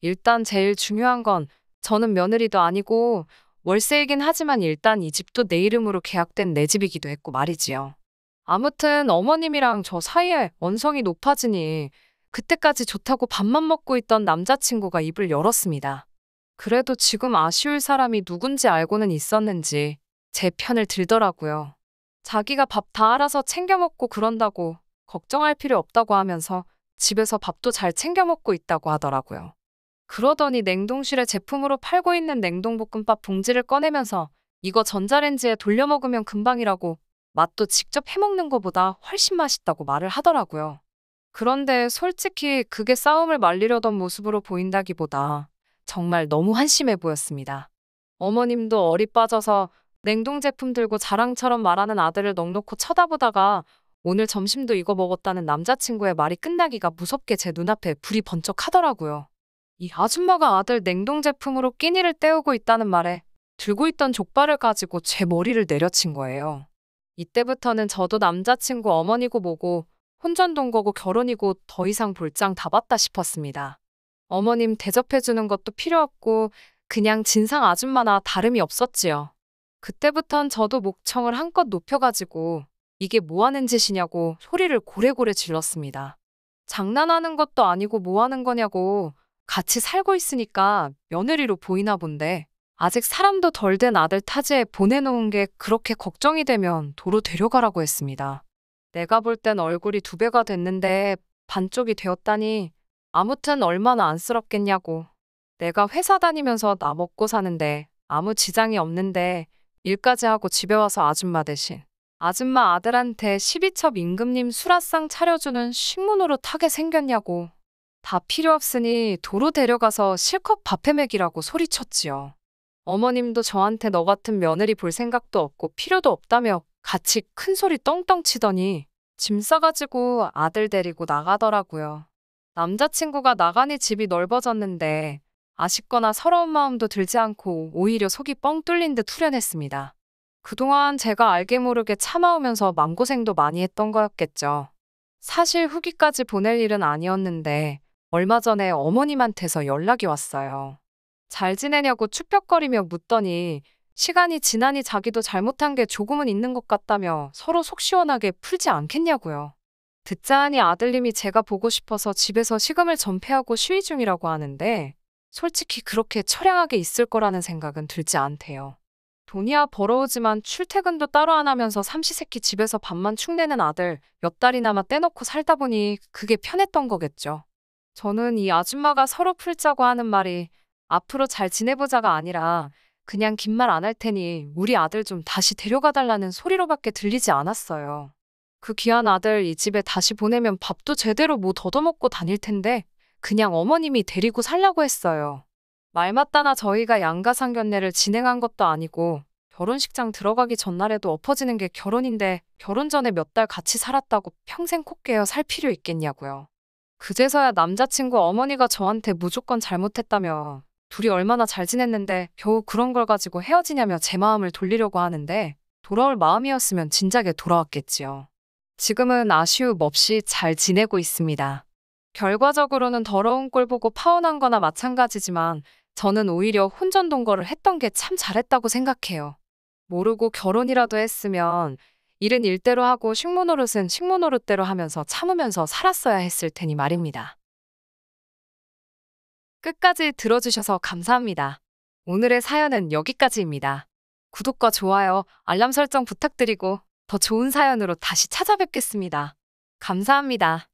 일단 제일 중요한 건 저는 며느리도 아니고 월세이긴 하지만 일단 이 집도 내 이름으로 계약된 내 집이기도 했고 말이지요. 아무튼 어머님이랑 저 사이에 언성이 높아지니 그때까지 좋다고 밥만 먹고 있던 남자친구가 입을 열었습니다. 그래도 지금 아쉬울 사람이 누군지 알고는 있었는지 제 편을 들더라고요. 자기가 밥 다 알아서 챙겨 먹고 그런다고 걱정할 필요 없다고 하면서 집에서 밥도 잘 챙겨 먹고 있다고 하더라고요. 그러더니 냉동실에 제품으로 팔고 있는 냉동볶음밥 봉지를 꺼내면서 이거 전자레인지에 돌려 먹으면 금방이라고 맛도 직접 해먹는 것보다 훨씬 맛있다고 말을 하더라고요. 그런데 솔직히 그게 싸움을 말리려던 모습으로 보인다기보다 정말 너무 한심해 보였습니다. 어머님도 어리 빠져서 냉동 제품 들고 자랑처럼 말하는 아들을 넋놓고 쳐다보다가 오늘 점심도 이거 먹었다는 남자친구의 말이 끝나기가 무섭게 제 눈앞에 불이 번쩍하더라고요. 이 아줌마가 아들 냉동 제품으로 끼니를 때우고 있다는 말에 들고 있던 족발을 가지고 제 머리를 내려친 거예요. 이때부터는 저도 남자친구 어머니고 뭐고 혼전동 거고 결혼이고 더 이상 볼장 다 봤다 싶었습니다. 어머님 대접해주는 것도 필요 없고 그냥 진상 아줌마나 다름이 없었지요. 그때부턴 저도 목청을 한껏 높여가지고 이게 뭐 하는 짓이냐고 소리를 고래고래 질렀습니다. 장난하는 것도 아니고 뭐 하는 거냐고 같이 살고 있으니까 며느리로 보이나 본데 아직 사람도 덜 된 아들 타지에 보내놓은 게 그렇게 걱정이 되면 도로 데려가라고 했습니다. 내가 볼 땐 얼굴이 2배가 됐는데 반쪽이 되었다니 아무튼 얼마나 안쓰럽겠냐고. 내가 회사 다니면서 나 먹고 사는데 아무 지장이 없는데 일까지 하고 집에 와서 아줌마 대신 아줌마 아들한테 12첩 임금님 수라상 차려주는 식모노릇 하게 생겼냐고. 다 필요 없으니 도로 데려가서 실컷 밥해 먹이라고 소리쳤지요. 어머님도 저한테 너 같은 며느리 볼 생각도 없고 필요도 없다며 같이 큰 소리 떵떵 치더니 짐 싸가지고 아들 데리고 나가더라고요. 남자친구가 나가니 집이 넓어졌는데 아쉽거나 서러운 마음도 들지 않고 오히려 속이 뻥 뚫린 듯 후련했습니다. 그동안 제가 알게 모르게 참아오면서 맘고생도 많이 했던 거였겠죠. 사실 후기까지 보낼 일은 아니었는데 얼마 전에 어머님한테서 연락이 왔어요. 잘 지내냐고 추벽거리며 묻더니 시간이 지나니 자기도 잘못한 게 조금은 있는 것 같다며 서로 속 시원하게 풀지 않겠냐고요. 듣자 하니 아들님이 제가 보고 싶어서 집에서 식음을 전폐하고 시위 중이라고 하는데 솔직히 그렇게 처량하게 있을 거라는 생각은 들지 않대요. 돈이야 벌어오지만 출퇴근도 따로 안 하면서 삼시세끼 집에서 밥만 축내는 아들 몇 달이나마 떼놓고 살다 보니 그게 편했던 거겠죠. 저는 이 아줌마가 서로 풀자고 하는 말이 앞으로 잘 지내보자가 아니라 그냥 긴 말 안 할 테니 우리 아들 좀 다시 데려가달라는 소리로밖에 들리지 않았어요. 그 귀한 아들 이 집에 다시 보내면 밥도 제대로 못 얻어먹고 다닐 텐데 그냥 어머님이 데리고 살라고 했어요. 말 맞다나 저희가 양가상견례를 진행한 것도 아니고 결혼식장 들어가기 전날에도 엎어지는 게 결혼인데 결혼 전에 몇 달 같이 살았다고 평생 코 깨어 살 필요 있겠냐고요. 그제서야 남자친구 어머니가 저한테 무조건 잘못했다며 둘이 얼마나 잘 지냈는데 겨우 그런 걸 가지고 헤어지냐며 제 마음을 돌리려고 하는데 돌아올 마음이었으면 진작에 돌아왔겠지요. 지금은 아쉬움 없이 잘 지내고 있습니다. 결과적으로는 더러운 꼴 보고 파혼한 거나 마찬가지지만 저는 오히려 혼전동거를 했던 게 참 잘했다고 생각해요. 모르고 결혼이라도 했으면 일은 일대로 하고 식모노릇은 식모노릇대로 하면서 참으면서 살았어야 했을 테니 말입니다. 끝까지 들어주셔서 감사합니다. 오늘의 사연은 여기까지입니다. 구독과 좋아요, 알람 설정 부탁드리고 더 좋은 사연으로 다시 찾아뵙겠습니다. 감사합니다.